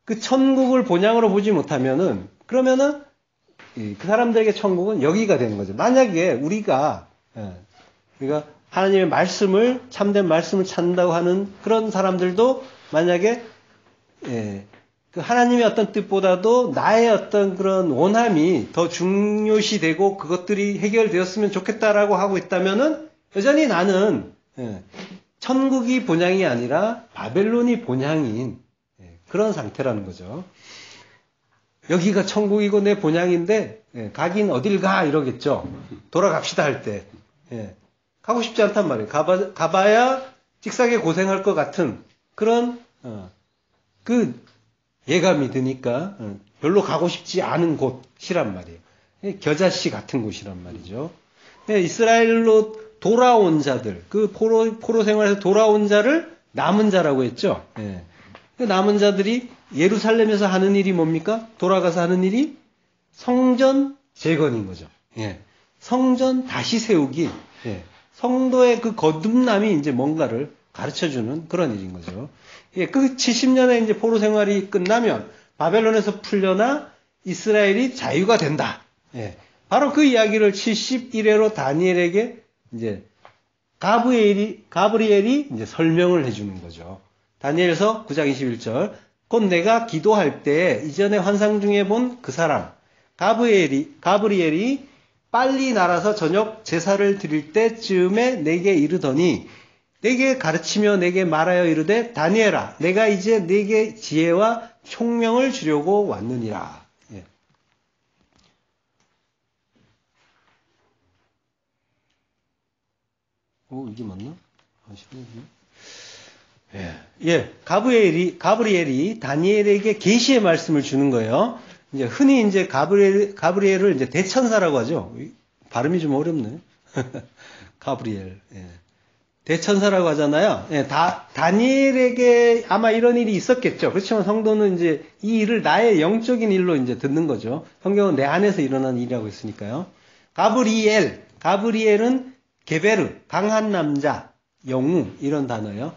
그 천국을 본향으로 보지 못하면은, 그러면은 그 사람들에게 천국은 여기가 되는 거죠. 만약에 우리가 하나님의 참된 말씀을 찾는다고 하는 그런 사람들도 만약에 그 하나님의 어떤 뜻보다도 나의 어떤 그런 원함이 더 중요시되고 그것들이 해결되었으면 좋겠다라고 하고 있다면은 여전히 나는 천국이 본향이 아니라 바벨론이 본향인 그런 상태라는 거죠. 여기가 천국이고 내 본향인데 가긴 어딜 가 이러겠죠. 돌아갑시다 할 때. 가고 싶지 않단 말이에요. 가봐야 찍싸게 고생할 것 같은 그런 그 예감이 드니까 별로 가고 싶지 않은 곳이란 말이에요. 겨자씨 같은 곳이란 말이죠. 이스라엘로 돌아온 자들, 그 포로 생활에서 돌아온 자를 남은 자라고 했죠. 그 남은 자들이 예루살렘에서 하는 일이 뭡니까? 돌아가서 하는 일이 성전 재건인 거죠. 성전 다시 세우기. 성도의 그 거듭남이 이제 뭔가를 가르쳐주는 그런 일인 거죠. 그 70년의 이제 포로 생활이 끝나면 바벨론에서 풀려나 이스라엘이 자유가 된다. 바로 그 이야기를 71회로 다니엘에게 이제 가브리엘이 이제 설명을 해주는 거죠. 다니엘서 9장 21절. 곧 내가 기도할 때 이전에 환상 중에 본 그 사람 가브리엘이 빨리 날아서 저녁 제사를 드릴 때쯤에 내게 이르더니 내게 가르치며 내게 말하여 이르되 다니엘아 내가 이제 내게 지혜와 총명을 주려고 왔느니라. 이게 맞나? 가브리엘이 다니엘에게 계시의 말씀을 주는 거예요. 이제 흔히 이제 가브리엘을 이제 대천사라고 하죠. 발음이 좀 어렵네. 가브리엘. 대천사라고 하잖아요. 다니엘에게 아마 이런 일이 있었겠죠. 그렇지만 성도는 이제 이 일을 나의 영적인 일로 이제 듣는 거죠. 성경은 내 안에서 일어난 일이라고 했으니까요. 가브리엘은 게베르, 강한 남자, 영웅, 이런 단어예요.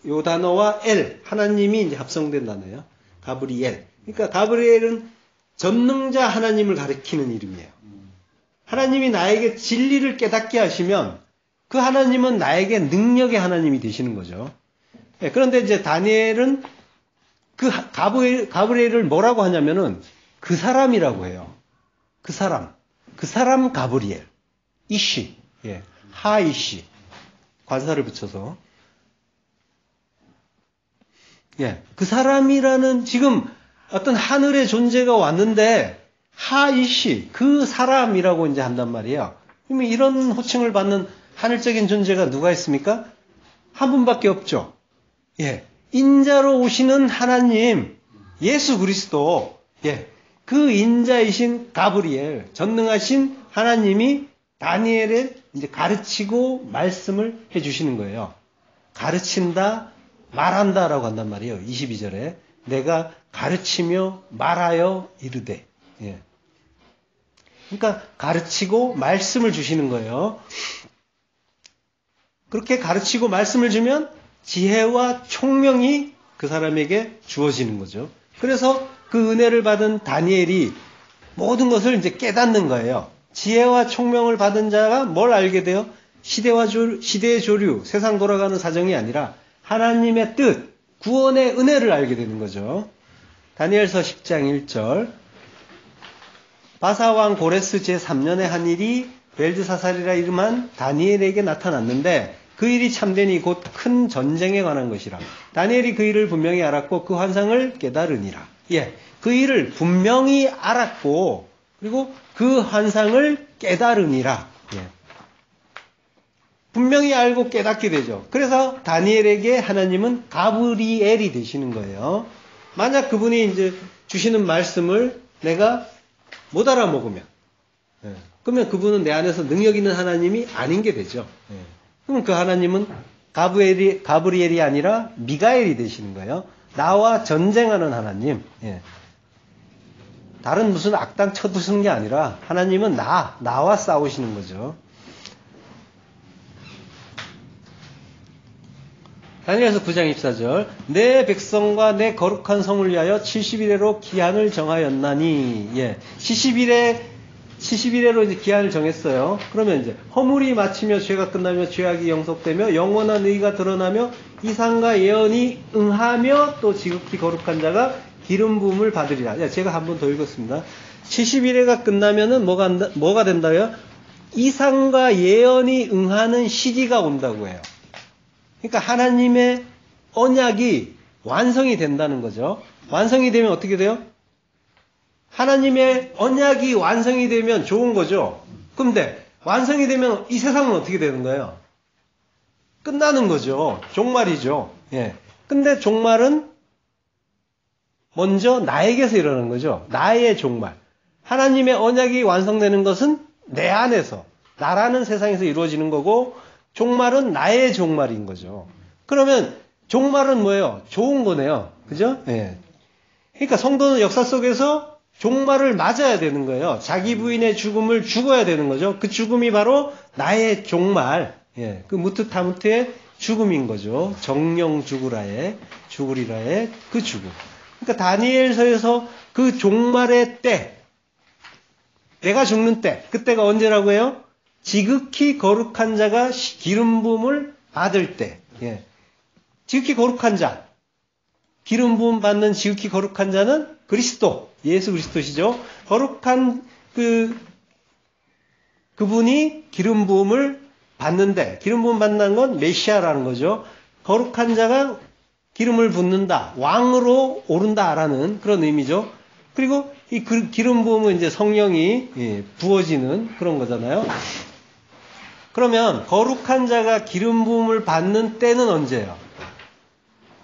요 단어와 하나님이 이제 합성된 단어예요. 가브리엘. 그러니까 가브리엘은 전능자 하나님을 가리키는 이름이에요. 하나님이 나에게 진리를 깨닫게 하시면 그 하나님은 나에게 능력의 하나님이 되시는 거죠. 그런데 이제 다니엘은 그 가브리엘을 뭐라고 하냐면은 그 사람이라고 해요. 그 사람 가브리엘. 이씨. 하이씨. 관사를 붙여서. 그 사람이라는 지금 어떤 하늘의 존재가 왔는데 하이씨, 그 사람이라고 이제 한단 말이에요. 그러면 이런 호칭을 받는 하늘적인 존재가 누가 있습니까? 한 분밖에 없죠. 인자로 오시는 하나님, 예수 그리스도, 그 인자이신 가브리엘, 전능하신 하나님이 다니엘을 이제 가르치고 말씀을 해주시는 거예요. 가르친다, 말한다라고 한단 말이에요. 22절에 내가 가르치며 말하여 이르되. 그러니까 가르치고 말씀을 주시는 거예요. 그렇게 가르치고 말씀을 주면 지혜와 총명이 그 사람에게 주어지는 거죠. 그래서 그 은혜를 받은 다니엘이 모든 것을 이제 깨닫는 거예요. 지혜와 총명을 받은 자가 뭘 알게 돼요? 시대의 조류, 세상 돌아가는 사정이 아니라 하나님의 뜻, 구원의 은혜를 알게 되는 거죠. 다니엘서 10장 1절. 바사왕 고레스 제3년에 한 일이 벨드사살이라 이름한 다니엘에게 나타났는데 그 일이 참되니 곧 큰 전쟁에 관한 것이라. 다니엘이 그 일을 분명히 알았고 그 환상을 깨달으니라. 그 일을 분명히 알았고 그리고 그 환상을 깨달으니라. 분명히 알고 깨닫게 되죠. 그래서 다니엘에게 하나님은 가브리엘이 되시는 거예요. 만약 그분이 이제 주시는 말씀을 내가 못 알아먹으면, 그러면 그분은 내 안에서 능력 있는 하나님이 아닌 게 되죠. 그러면 그 하나님은 가브리엘이 아니라 미가엘이 되시는 거예요. 나와 전쟁하는 하나님. 다른 무슨 악당 쳐두는 게 아니라 하나님은 나와 싸우시는 거죠. 다니엘서 9장 24절. 내 백성과 내 거룩한 성을 위하여 70일에로 기한을 정하였나니. 70일에 70일에로 이제 기한을 정했어요. 그러면 이제 허물이 마치며 죄가 끝나며 죄악이 영속되며 영원한 의가 드러나며 이상과 예언이 응하며 또 지극히 거룩한 자가 기름 부음을 받으리라. 제가 한 번 더 읽었습니다. 70일에가 끝나면은 뭐가 된다고요? 이상과 예언이 응하는 시기가 온다고 해요. 그러니까 하나님의 언약이 완성이 된다는 거죠. 완성이 되면 어떻게 돼요? 하나님의 언약이 완성이 되면 좋은 거죠. 근데 완성이 되면 이 세상은 어떻게 되는 거예요? 끝나는 거죠. 종말이죠. 예. 근데 종말은 먼저 나에게서 일어나는 거죠. 나의 종말. 하나님의 언약이 완성되는 것은 내 안에서, 나라는 세상에서 이루어지는 거고, 종말은 나의 종말인 거죠. 그러면 종말은 뭐예요? 좋은 거네요. 그죠? 예. 그러니까 성도는 역사 속에서 종말을 맞아야 되는 거예요. 자기 부인의 죽음을 죽어야 되는 거죠. 그 죽음이 바로 나의 종말, 예. 그 무트타무트의 죽음인 거죠. 정령 죽으리라의 그 죽음. 그러니까 다니엘서에서 그 종말의 때, 내가 죽는 때, 그때가 언제라고 해요? 지극히 거룩한 자가 기름 부음을 받을 때. 예. 지극히 거룩한 자, 기름 부음 받는 지극히 거룩한 자는 그리스도, 예수 그리스도시죠. 거룩한 그분이 기름 부음을 받는데, 기름 부음 받는다는 건 메시아라는 거죠. 거룩한 자가 기름을 붓는다, 왕으로 오른다라는 그런 의미죠. 그리고 이 기름 부음은 이제 성령이 부어지는 그런 거잖아요. 그러면 거룩한 자가 기름 부음을 받는 때는 언제예요?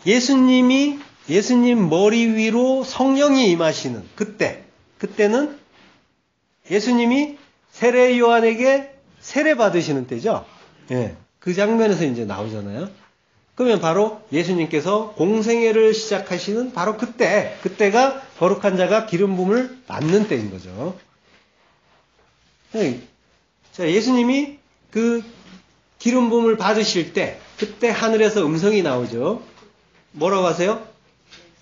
예수님 머리 위로 성령이 임하시는 그때는 예수님이 세례 요한에게 세례 받으시는 때죠. 예, 그 장면에서 이제 나오잖아요. 그러면 바로 예수님께서 공생애를 시작하시는 바로 그때가 거룩한 자가 기름 부음을 받는 때인 거죠. 자, 예수님이 그 기름 부음을 받으실 때, 그때 하늘에서 음성이 나오죠. 뭐라고 하세요?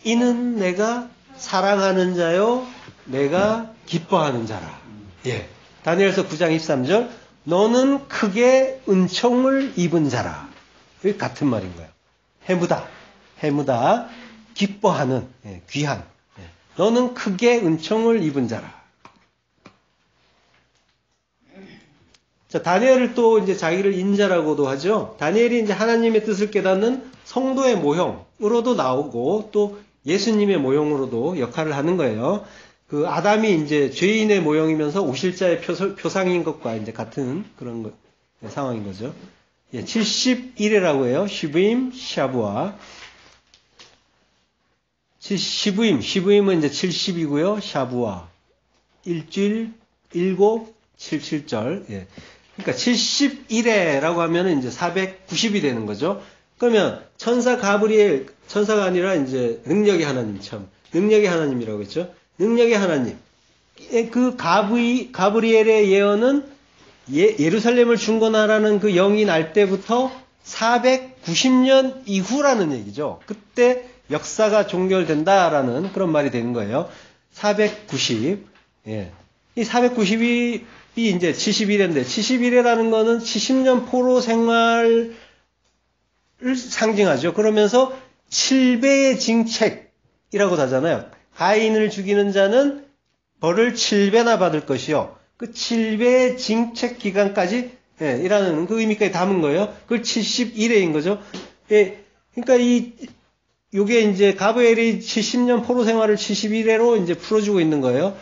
이는 내가 사랑하는 자요, 내가 기뻐하는 자라. 예. 다니엘서 9장 23절, 너는 크게 은총을 입은 자라. 이게 같은 말인 거예요. 해무다, 기뻐하는, 예, 귀한. 예. 너는 크게 은총을 입은 자라. 자, 다니엘을 또 이제 자기를 인자라고도 하죠. 다니엘이 이제 하나님의 뜻을 깨닫는 성도의 모형으로도 나오고 또 예수님의 모형으로도 역할을 하는 거예요. 그 아담이 이제 죄인의 모형이면서 오실자의 표상인 것과 이제 같은 그런 상황인 거죠. 예, 71회라고 해요. 시브임, 샤부아. 시브임은 이제 70이고요. 샤부아. 일주일, 77절. 예. 그러니까 71회라고 하면은 이제 490이 되는 거죠. 그러면 천사가 아니라 이제 능력의 하나님, 능력의 하나님이라고 했죠. 능력의 하나님. 그 가브리엘의 예언은 예루살렘을 중건하라는 그 영이 날 때부터 490년 이후라는 얘기죠. 그때 역사가 종결된다라는 그런 말이 되는 거예요. 490. 예. 이 490이 이제 71회인데, 71회라는 거는 70년 포로 생활을 상징하죠. 그러면서 7배의 징책이라고 하잖아요. 가인을 죽이는 자는 벌을 7배나 받을 것이요. 그 7배의 징책 기간까지, 예, 이라는 그 의미까지 담은 거예요. 그걸 71회인 거죠. 예, 그러니까 요게 이제 가브엘이 70년 포로 생활을 71회로 이제 풀어주고 있는 거예요.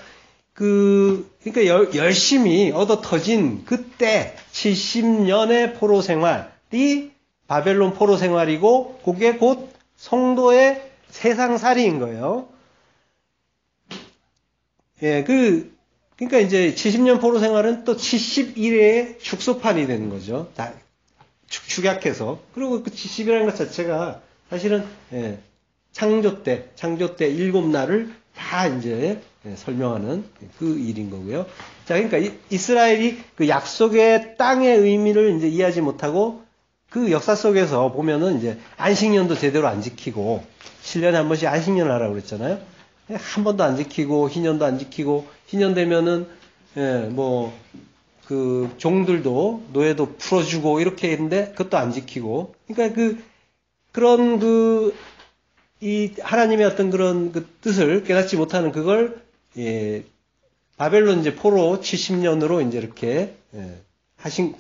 그러니까 열심히 얻어 터진 그때 70년의 포로 생활이 바벨론 포로 생활이고, 그게 곧 성도의 세상살이인 거예요. 예, 그러니까 이제 70년 포로 생활은 또 71회의 축소판이 되는 거죠. 다 축약해서. 그리고 그 70이라는 것 자체가 사실은, 예, 창조 때 7날을 다 이제 설명하는 그 일인 거고요. 자, 그러니까 이스라엘이 그 약속의 땅의 의미를 이제 이해하지 못하고 그 역사 속에서 보면은 이제 안식년도 제대로 안 지키고 7년에 한 번씩 안식년을 하라고 그랬잖아요. 한 번도 안 지키고 희년도 안 지키고 희년 되면은 예, 그 종들도 노예도 풀어주고 이렇게 했는데 그것도 안 지키고. 그러니까 그런 이 하나님의 어떤 그런 그 뜻을 깨닫지 못하는 그걸 예, 바벨론 이제 포로 70년으로 이제 이렇게 하신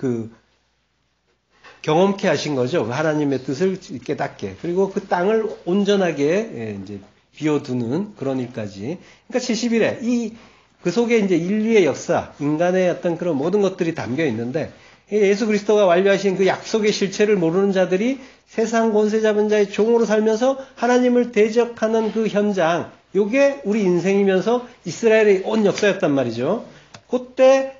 경험케 하신 거죠. 하나님의 뜻을 깨닫게. 그리고 그 땅을 온전하게 이제 비워두는 그런 일까지. 그러니까 70일에 그 속에 이제 인류의 역사, 인간의 어떤 그런 모든 것들이 담겨 있는데 예수 그리스도가 완료하신 그 약속의 실체를 모르는 자들이 세상 권세 잡은 자의 종으로 살면서 하나님을 대적하는 그 현장, 요게 우리 인생이면서 이스라엘의 온 역사였단 말이죠. 그때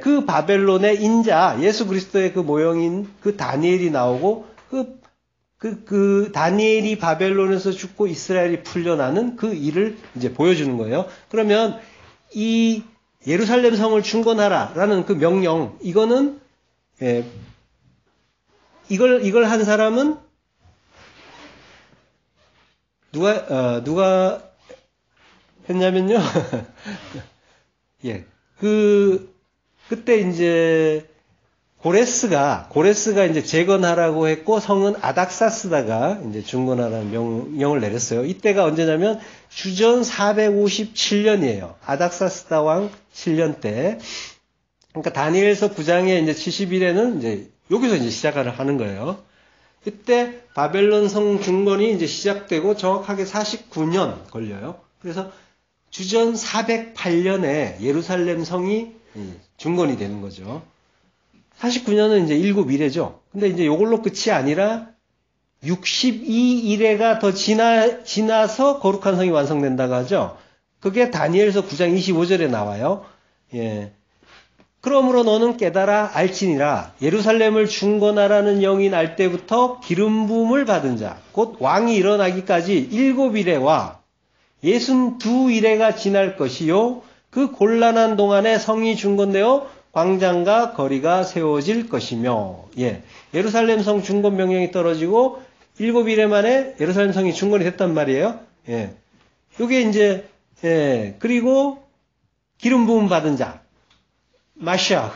그 바벨론의 인자, 예수 그리스도의 그 모형인 그 다니엘이 나오고 그 다니엘이 바벨론에서 죽고 이스라엘이 풀려나는 그 일을 이제 보여주는 거예요. 그러면 이 예루살렘 성을 중건하라라는 그 명령, 이거는 이걸 한 사람은 누가 했냐면요. 예. 그때 이제 고레스가 이제 재건하라고 했고 성은 아닥사스다가 이제 중건하라는 명령을 내렸어요. 이때가 언제냐면 주전 457년이에요. 아닥사스다 왕 7년 때. 그러니까 다니엘서 9장에 이제 70일에는 이제 여기서 이제 시작을 하는 거예요. 이때 바벨론 성 중건이 이제 시작되고 정확하게 49년 걸려요. 그래서 주전 408년에 예루살렘 성이 중건이 되는 거죠. 49년은 이제 7일에죠. 근데 이제 요걸로 끝이 아니라 62일에가 더 지나서 거룩한 성이 완성된다고 하죠. 그게 다니엘서 9장 25절에 나와요. 예. 그러므로 너는 깨달아 알지니라. 예루살렘을 중건하라는 영이 날 때부터 기름 부음을 받은 자, 곧 왕이 일어나기까지 7일에와 62일에가 지날 것이요. 그 곤란한 동안에 성이 중건되어 광장과 거리가 세워질 것이며, 예. 예루살렘 성 중건 명령이 떨어지고 7일에 만에 예루살렘 성이 중건이 됐단 말이에요. 예. 요게 이제, 예. 그리고 기름 부음 받은 자, 메시아,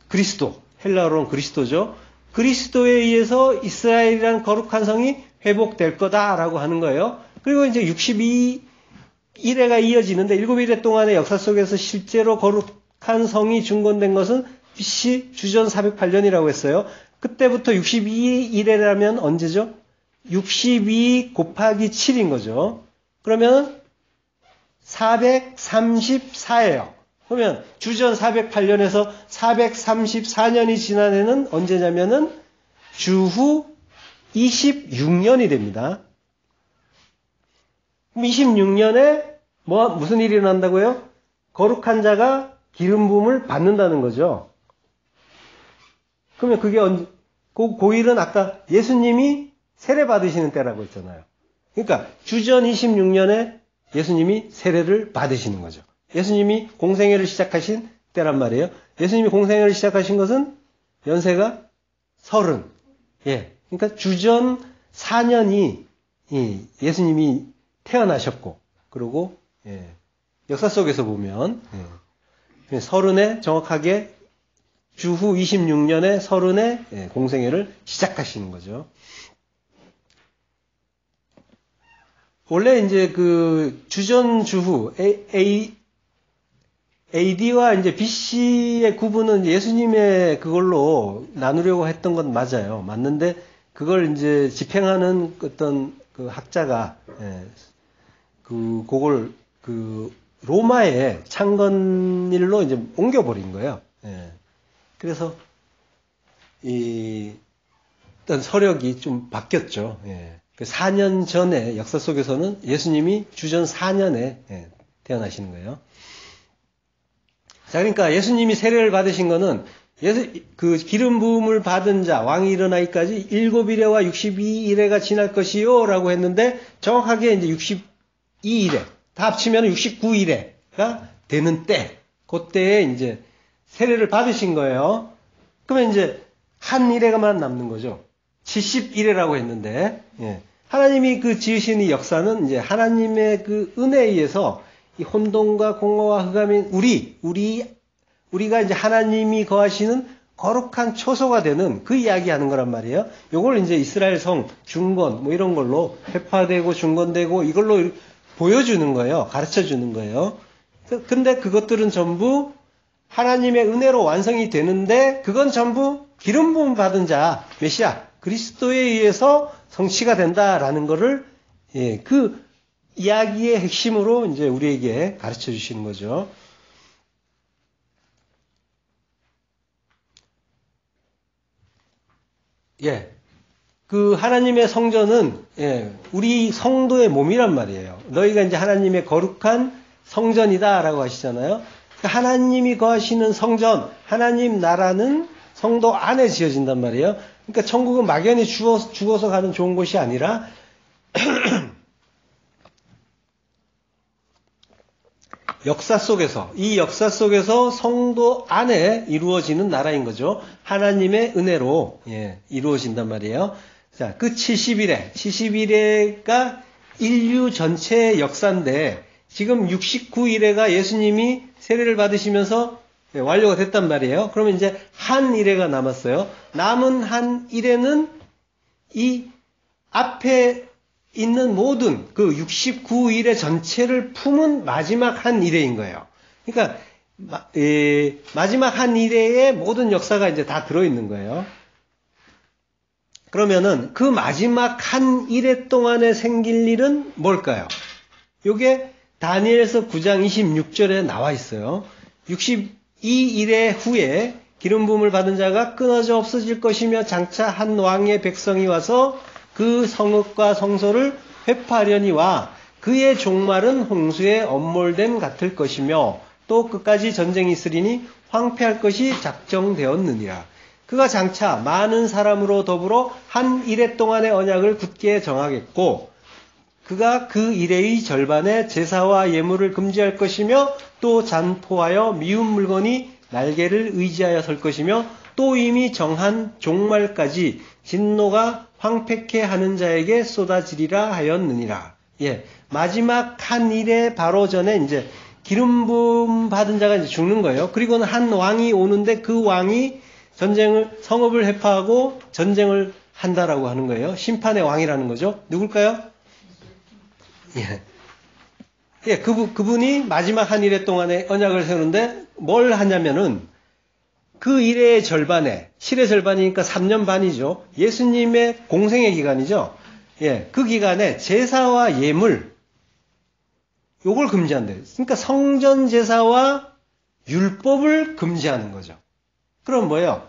그리스도, 헬라어로는 그리스도죠. 그리스도에 의해서 이스라엘이란 거룩한 성이 회복될 거다라고 하는 거예요. 그리고 이제 62일에가 이어지는데 7일에 동안의 역사 속에서 실제로 거룩한 성이 중건된 것은 BC 주전 408년이라고 했어요. 그때부터 62일에라면 언제죠? 62 곱하기 7인 거죠. 그러면 434예요. 그러면 주전 408년에서 434년이 지난 해는 언제냐면은 주후 26년이 됩니다. 그럼 26년에 무슨 일이 일어난다고요? 거룩한 자가 기름 부음을 받는다는 거죠. 그러면 그게 고일은 아까 예수님이 세례 받으시는 때라고 했잖아요. 그러니까 주전 26년에 예수님이 세례를 받으시는 거죠. 예수님이 공생애를 시작하신 때란 말이에요. 예수님이 공생애를 시작하신 것은 연세가 30. 예. 그러니까 주전 4년이 예수님이 태어나셨고, 그리고 예. 역사 속에서 보면 30에 정확하게 주후 26년에 30에 공생애를 시작하시는 거죠. 원래 이제 그 주전 주후 AD와 이제 BC의 구분은 예수님의 그걸로 나누려고 했던 건 맞아요. 맞는데 그걸 이제 집행하는 어떤 그 학자가 그걸 로마의 창건일로 이제 옮겨버린 거예요. 그래서 어떤 서력이 좀 바뀌었죠. 그 4년 전에 역사 속에서는 예수님이 주전 4년에 태어나시는 거예요. 자, 그러니까 예수님이 세례를 받으신 거는 그 기름 부음을 받은 자, 왕이 일어나기까지 7일에와 62일에가 지날 것이요 라고 했는데 정확하게 이제 62일에 다 합치면 69일에가 되는 때, 그때에 이제 세례를 받으신 거예요. 그러면 이제 한 일에만 남는 거죠. 70일이라고 했는데, 하나님이 그 지으신 이 역사는 이제 하나님의 그 은혜에 의해서 이 혼돈과 공허와 흑암인 우리가 이제 하나님이 거하시는 거룩한 초소가 되는 그 이야기하는 거란 말이에요. 요걸 이제 이스라엘 성 중건 뭐 이런 걸로 회파되고 중건되고 이걸로 보여주는 거예요. 가르쳐 주는 거예요. 근데 그것들은 전부 하나님의 은혜로 완성이 되는데 그건 전부 기름 부음 받은 자 메시아 그리스도에 의해서 성취가 된다라는 거를 그 이야기의 핵심으로 이제 우리에게 가르쳐 주시는 거죠. 그 하나님의 성전은 우리 성도의 몸이란 말이에요. 너희가 이제 하나님의 거룩한 성전이다라고 하시잖아요. 하나님이 거하시는 성전, 하나님 나라는 성도 안에 지어진단 말이에요. 그러니까 천국은 막연히 죽어서 가는 좋은 곳이 아니라 역사 속에서 성도 안에 이루어지는 나라인 거죠. 하나님의 은혜로 이루어진단 말이에요. 자, 그 70일에가 인류 전체의 역사인데 지금 69일에가 예수님이 세례를 받으시면서 완료가 됐단 말이에요. 그러면 이제 한 일회가 남았어요. 남은 한 일회는 이 앞에 있는 모든 그 69일의 전체를 품은 마지막 한 일회인 거예요. 그러니까 마지막 한 일회의 모든 역사가 이제 다 들어있는 거예요. 그러면은 그 마지막 한 일회 동안에 생길 일은 뭘까요? 요게 다니엘서 9장 26절에 나와 있어요. 62일의 후에 기름 부음을 받은 자가 끊어져 없어질 것이며 장차 한 왕의 백성이 와서 그 성읍과 성소를 회파하려니와 그의 종말은 홍수에 엄몰됨 같을 것이며 또 끝까지 전쟁이 있으리니 황폐할 것이 작정되었느니라. 그가 장차 많은 사람으로 더불어 한 일회 동안의 언약을 굳게 정하겠고 그가 그 일회의 절반에 제사와 예물을 금지할 것이며 또 잔포하여 미운 물건이 날개를 의지하여 설 것이며 또 이미 정한 종말까지 진노가 황폐케 하는 자에게 쏟아지리라 하였느니라. 마지막 한 일에 바로 전에 이제 기름 부음 받은 자가 이제 죽는 거예요. 그리고는 한 왕이 오는데 그 왕이 성읍을 회파하고 전쟁을 한다라고 하는 거예요. 심판의 왕이라는 거죠. 누굴까요? 그분이 마지막 한 일회 동안에 언약을 세우는데 뭘 하냐면은 그 일의 절반에, 실의 절반이니까 3년 반이죠. 예수님의 공생의 기간이죠. 그 기간에 제사와 예물, 요걸 금지한대요. 그러니까 성전 제사와 율법을 금지하는 거죠. 그럼 뭐예요?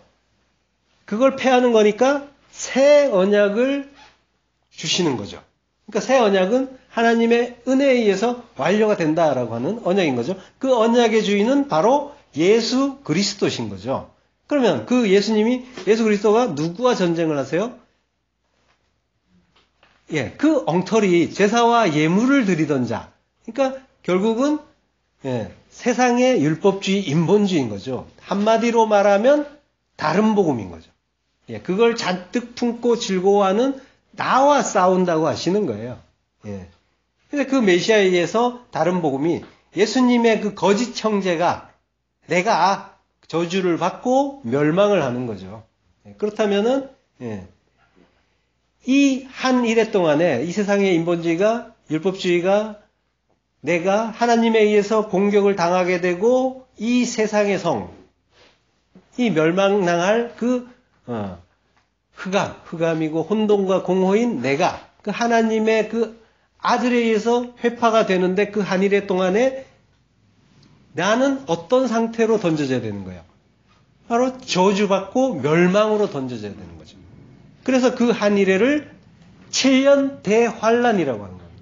그걸 폐하는 거니까 새 언약을 주시는 거죠. 그러니까 새 언약은 하나님의 은혜에 의해서 완료가 된다라고 하는 언약인 거죠. 그 언약의 주인은 바로 예수 그리스도신 거죠. 그러면 그 예수 그리스도가 누구와 전쟁을 하세요? 그 엉터리 제사와 예물을 드리던 자. 그러니까 결국은 세상의 율법주의, 인본주의인 거죠. 한마디로 말하면 다른 복음인 거죠. 그걸 잔뜩 품고 즐거워하는 나와 싸운다고 하시는 거예요. 근데 그 메시아에 의해서 다른 복음이 예수님의 그 거짓 형제가 내가 저주를 받고 멸망을 하는 거죠. 그렇다면은 이 한 일회 동안에 이 세상의 인본주의가 율법주의가 내가 하나님에 의해서 공격을 당하게 되고 이 세상의 이 멸망당할 그 흑암이고 혼돈과 공허인 내가 그 하나님의 그 아들에 의해서 회파가 되는데 그 한 일회 동안에 나는 어떤 상태로 던져져야 되는 거예요? 바로 저주받고 멸망으로 던져져야 되는 거죠. 그래서 그 한 일회를 7년 대환란이라고 하는 겁니다.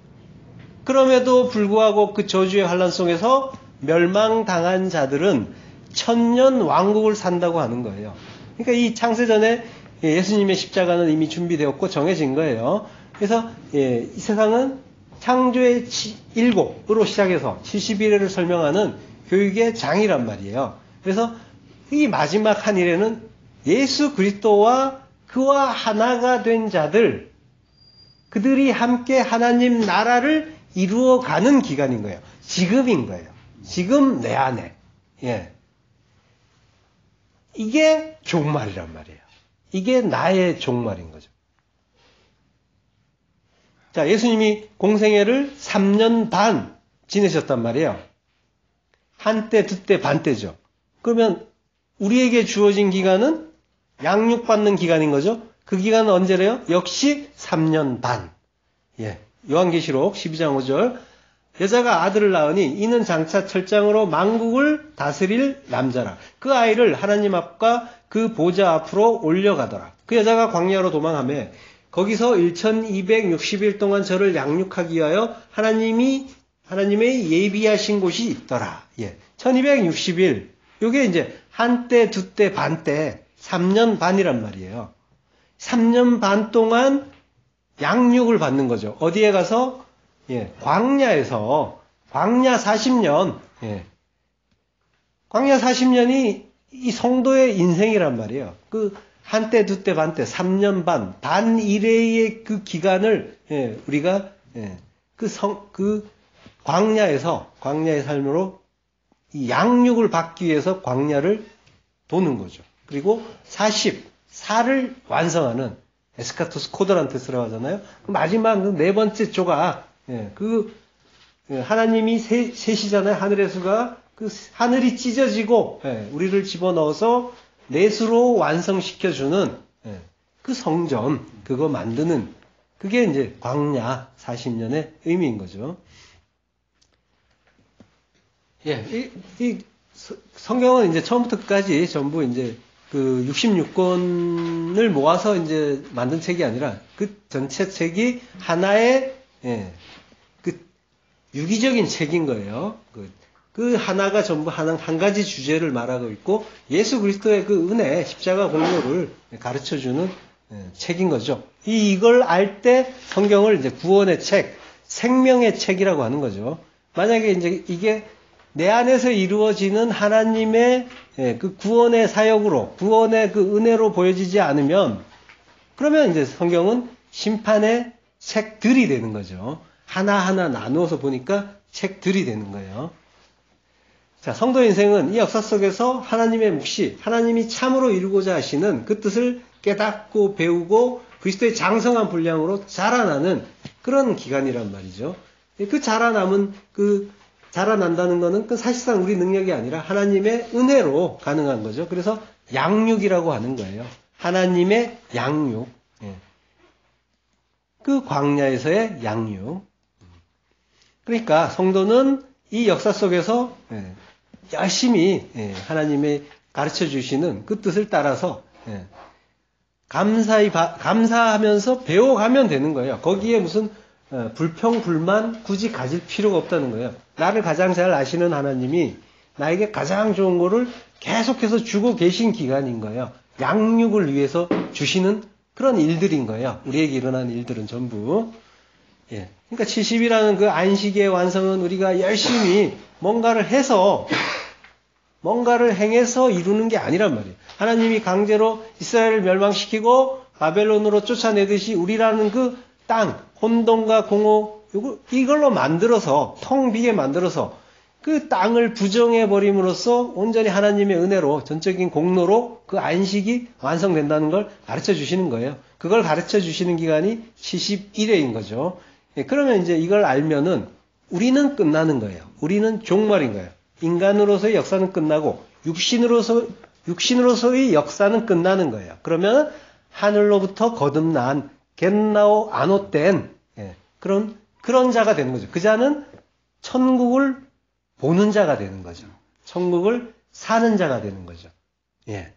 그럼에도 불구하고 그 저주의 환란 속에서 멸망당한 자들은 1000년 왕국을 산다고 하는 거예요. 그러니까 이 창세전에 예수님의 십자가는 이미 준비되었고 정해진 거예요. 그래서 이 세상은 창조의 7으로 시작해서 70일을 설명하는 교육의 장이란 말이에요. 그래서 이 마지막 한 일에는 예수 그리스도와 그와 하나가 된 자들, 그들이 함께 하나님 나라를 이루어가는 기간인 거예요. 지금인 거예요. 지금 내 안에. 예. 이게 종말이란 말이에요. 이게 나의 종말인 거죠. 자, 예수님이 공생애를 3년 반 지내셨단 말이에요. 한때, 두때, 반때죠. 그러면 우리에게 주어진 기간은 양육받는 기간인 거죠. 그 기간은 언제래요? 역시 3년 반. 예. 요한계시록 12장 5절. 여자가 아들을 낳으니 이는 장차 철장으로 만국을 다스릴 남자라. 그 아이를 하나님 앞과 그 보좌 앞으로 올려가더라. 그 여자가 광야로 도망하며 거기서 1260일 동안 저를 양육하기 위하여 하나님의 예비하신 곳이 있더라. 예. 1260일. 요게 이제 한때, 두때, 반때, 3년 반이란 말이에요. 3년 반 동안 양육을 받는 거죠. 어디에 가서? 예, 광야에서, 광야 40년, 예. 광야 40년이 이 성도의 인생이란 말이에요. 그, 한때, 두때, 반때, 3년 반, 반 이래의 그 기간을, 예, 우리가, 예, 광야에서, 광야의 삶으로 이 양육을 받기 위해서 광야를 도는 거죠. 그리고 44를 완성하는 에스카토스 코드란테스라고 하잖아요. 마지막 네 번째 조각, 예, 하나님이 셋이잖아요. 하늘의 수가 그 하늘이 찢어지고, 예, 우리를 집어넣어서 넷으로 완성시켜주는, 예, 그 성전, 그거 만드는, 그게 이제 광야 40년의 의미인 거죠. 예, 이 성경은 이제 처음부터 끝까지 전부 이제 그 66권을 모아서 이제 만든 책이 아니라 그 전체 책이 하나의, 예, 그 유기적인 책인 거예요. 그 하나가 전부 한 가지 주제를 말하고 있고 예수 그리스도의 그 은혜, 십자가 공로를 가르쳐주는, 예, 책인 거죠. 이걸 알 때 성경을 이제 구원의 책, 생명의 책이라고 하는 거죠. 만약에 이제 이게 내 안에서 이루어지는 하나님의, 예, 그 구원의 사역으로, 구원의 그 은혜로 보여지지 않으면, 그러면 이제 성경은 심판의 책들이 되는 거죠. 하나하나 나누어서 보니까 책들이 되는 거예요. 자, 성도 인생은 이 역사 속에서 하나님의 묵시, 하나님이 참으로 이루고자 하시는 그 뜻을 깨닫고 배우고 그리스도의 장성한 분량으로 자라나는 그런 기간이란 말이죠. 그 자라난다는 것은 그 사실상 우리 능력이 아니라 하나님의 은혜로 가능한 거죠. 그래서 양육이라고 하는 거예요. 하나님의 양육. 예. 그 광야에서의 양육. 그러니까 성도는 이 역사 속에서, 예, 열심히, 예, 하나님의 가르쳐 주시는 그 뜻을 따라서, 예, 감사하면서 배워가면 되는 거예요. 거기에 무슨 불평, 불만 굳이 가질 필요가 없다는 거예요. 나를 가장 잘 아시는 하나님이 나에게 가장 좋은 거를 계속해서 주고 계신 기간인 거예요. 양육을 위해서 주시는 그런 일들인 거예요. 우리에게 일어난 일들은 전부. 예. 그러니까 70이라는 그 안식의 완성은 우리가 열심히 뭔가를 행해서 이루는 게 아니란 말이에요. 하나님이 강제로 이스라엘을 멸망시키고 바벨론으로 쫓아내듯이 우리라는 그 땅, 혼돈과 공허, 이걸로 만들어서, 텅 비게 만들어서 그 땅을 부정해버림으로써 온전히 하나님의 은혜로, 전적인 공로로 그 안식이 완성된다는 걸 가르쳐 주시는 거예요. 그걸 가르쳐 주시는 기간이 71회인 거죠. 예, 그러면 이제 이걸 알면은 우리는 끝나는 거예요. 우리는 종말인 거예요. 인간으로서의 역사는 끝나고 육신으로서의 역사는 끝나는 거예요. 그러면 하늘로부터 거듭난 겟나오 아노된, 예, 그런 자가 되는 거죠. 그 자는 천국을 보는 자가 되는 거죠. 천국을 사는 자가 되는 거죠. 예.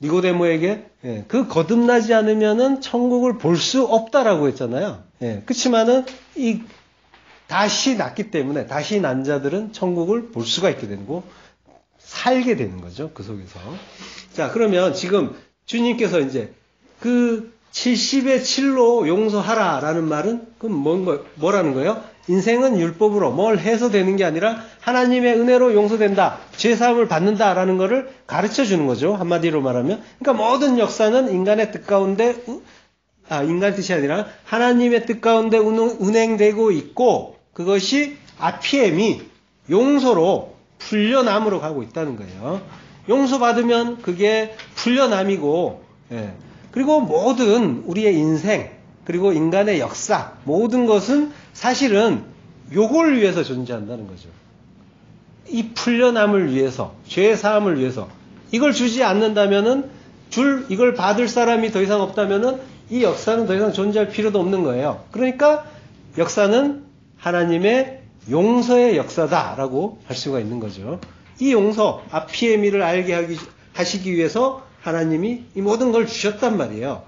니고데모에게, 예, 그 거듭나지 않으면은 천국을 볼 수 없다라고 했잖아요. 예. 그렇지만은 다시 낳기 때문에 다시 난 자들은 천국을 볼 수가 있게 되고 살게 되는 거죠. 그 속에서. 자, 그러면 지금 주님께서 이제 그 70의 7로 용서하라라는 말은 그럼 뭐라는 거예요? 인생은 율법으로 뭘 해서 되는 게 아니라 하나님의 은혜로 용서된다. 죄사함을 받는다라는 것을 가르쳐 주는 거죠. 한마디로 말하면. 그러니까 모든 역사는 인간의 뜻 가운데 인간의 뜻이 아니라 하나님의 뜻 가운데 운행되고 있고, 그것이 아피엠이 용서로 풀려남으로 가고 있다는 거예요. 용서받으면 그게 풀려남이고, 그리고 모든 우리의 인생, 그리고 인간의 역사, 모든 것은 사실은 요걸 위해서 존재한다는 거죠. 이 풀려남을 위해서, 죄 사함을 위해서. 이걸 주지 않는다면은, 이걸 받을 사람이 더 이상 없다면은 이 역사는 더 이상 존재할 필요도 없는 거예요. 그러니까 역사는 하나님의 용서의 역사다라고 할 수가 있는 거죠. 이 용서, 아피에미를 알게 하시기 위해서 하나님이 이 모든 걸 주셨단 말이에요.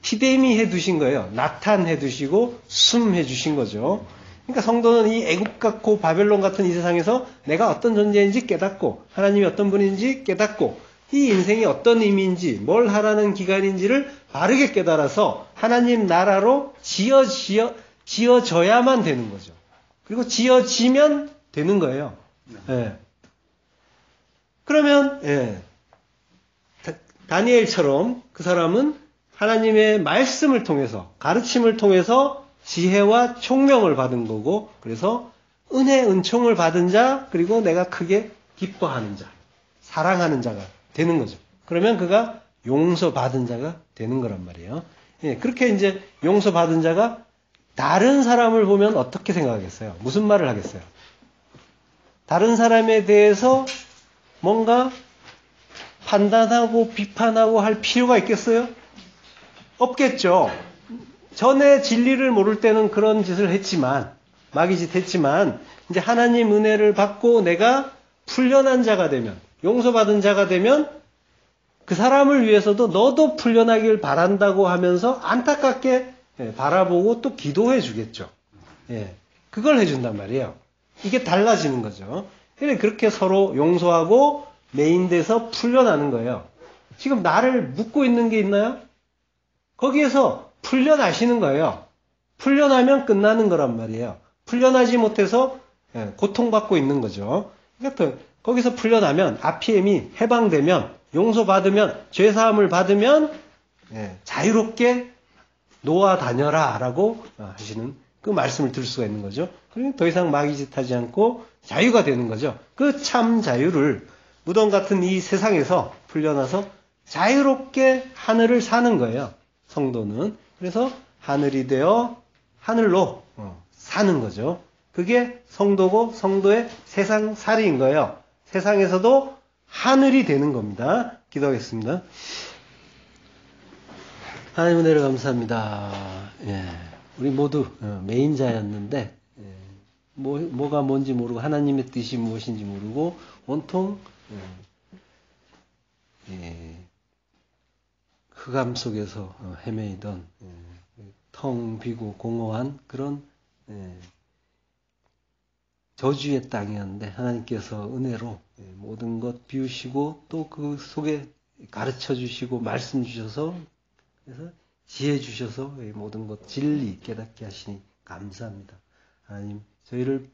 티데미 해두신 거예요. 나타내 두시고 숨해 주신 거죠. 그러니까 성도는 이 애굽 같고 바벨론 같은 이 세상에서 내가 어떤 존재인지 깨닫고 하나님이 어떤 분인지 깨닫고 이 인생이 어떤 의미인지 뭘 하라는 기간인지를 바르게 깨달아서 하나님 나라로 지어져야만 되는 거죠. 그리고 지어지면 되는 거예요. 예. 그러면 다니엘처럼 그 사람은 하나님의 말씀을 통해서 가르침을 통해서 지혜와 총명을 받은 거고 그래서 은혜 은총을 받은 자 그리고 내가 크게 기뻐하는 자 사랑하는 자가 되는 거죠. 그러면 그가 용서받은 자가 되는 거란 말이에요. 그렇게 이제 용서받은 자가 다른 사람을 보면 어떻게 생각하겠어요? 무슨 말을 하겠어요? 다른 사람에 대해서 뭔가 판단하고 비판하고 할 필요가 있겠어요? 없겠죠. 전에 진리를 모를 때는 그런 짓을 했지만 마귀짓 했지만 이제 하나님 은혜를 받고 내가 풀려난 자가 되면 용서받은 자가 되면 그 사람을 위해서도 너도 풀려나길 바란다고 하면서 안타깝게 바라보고 또 기도해 주겠죠. 그걸 해준단 말이에요. 이게 달라지는 거죠. 그렇게 서로 용서하고 메인돼서 풀려나는 거예요. 지금 나를 묶고 있는 게 있나요? 거기에서 풀려나시는 거예요. 풀려나면 끝나는 거란 말이에요. 풀려나지 못해서 고통받고 있는 거죠. 그러니까 거기서 풀려나면 아피엠이 해방되면 용서받으면 죄사함을 받으면 자유롭게 놓아 다녀라 라고 하시는 그 말씀을 들을 수가 있는 거죠. 그러니 더 이상 마귀짓하지 않고 자유가 되는 거죠. 그 참 자유를 무덤 같은 이 세상에서 풀려나서 자유롭게 하늘을 사는 거예요. 성도는. 그래서 하늘이 되어 하늘로 사는 거죠. 그게 성도고 성도의 세상 살이인 거예요. 세상에서도 하늘이 되는 겁니다. 기도하겠습니다. 하나님 은혜를 감사합니다. 우리 모두 메인자였는데 뭐가 뭔지 모르고 하나님의 뜻이 무엇인지 모르고 온통 흑암 속에서 헤매이던 텅 비고 공허한 그런 저주의 땅이었는데 하나님께서 은혜로 모든 것 비우시고 또 그 속에 가르쳐 주시고 말씀 주셔서 그래서 지혜 주셔서 모든 것 진리 깨닫게 하시니 감사합니다. 하나님 저희를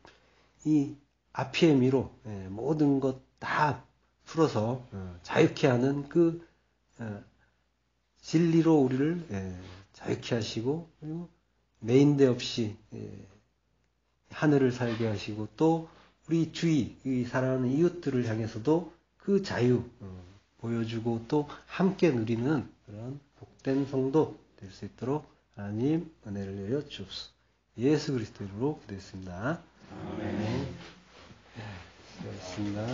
이 아피에미로 모든 것 다 풀어서 자유케 하는 그 진리로 우리를 자유케 하시고 그리고 메인데 없이 하늘을 살게 하시고 또 우리 주위 사랑하는 이웃들을 향해서도 그 자유 보여주고 또 함께 누리는 그런 복된 성도 될 수 있도록 하나님 은혜를 내려 주옵소서. 예수 그리스도 이름으로 기도했습니다. 아멘. 수고하셨습니다.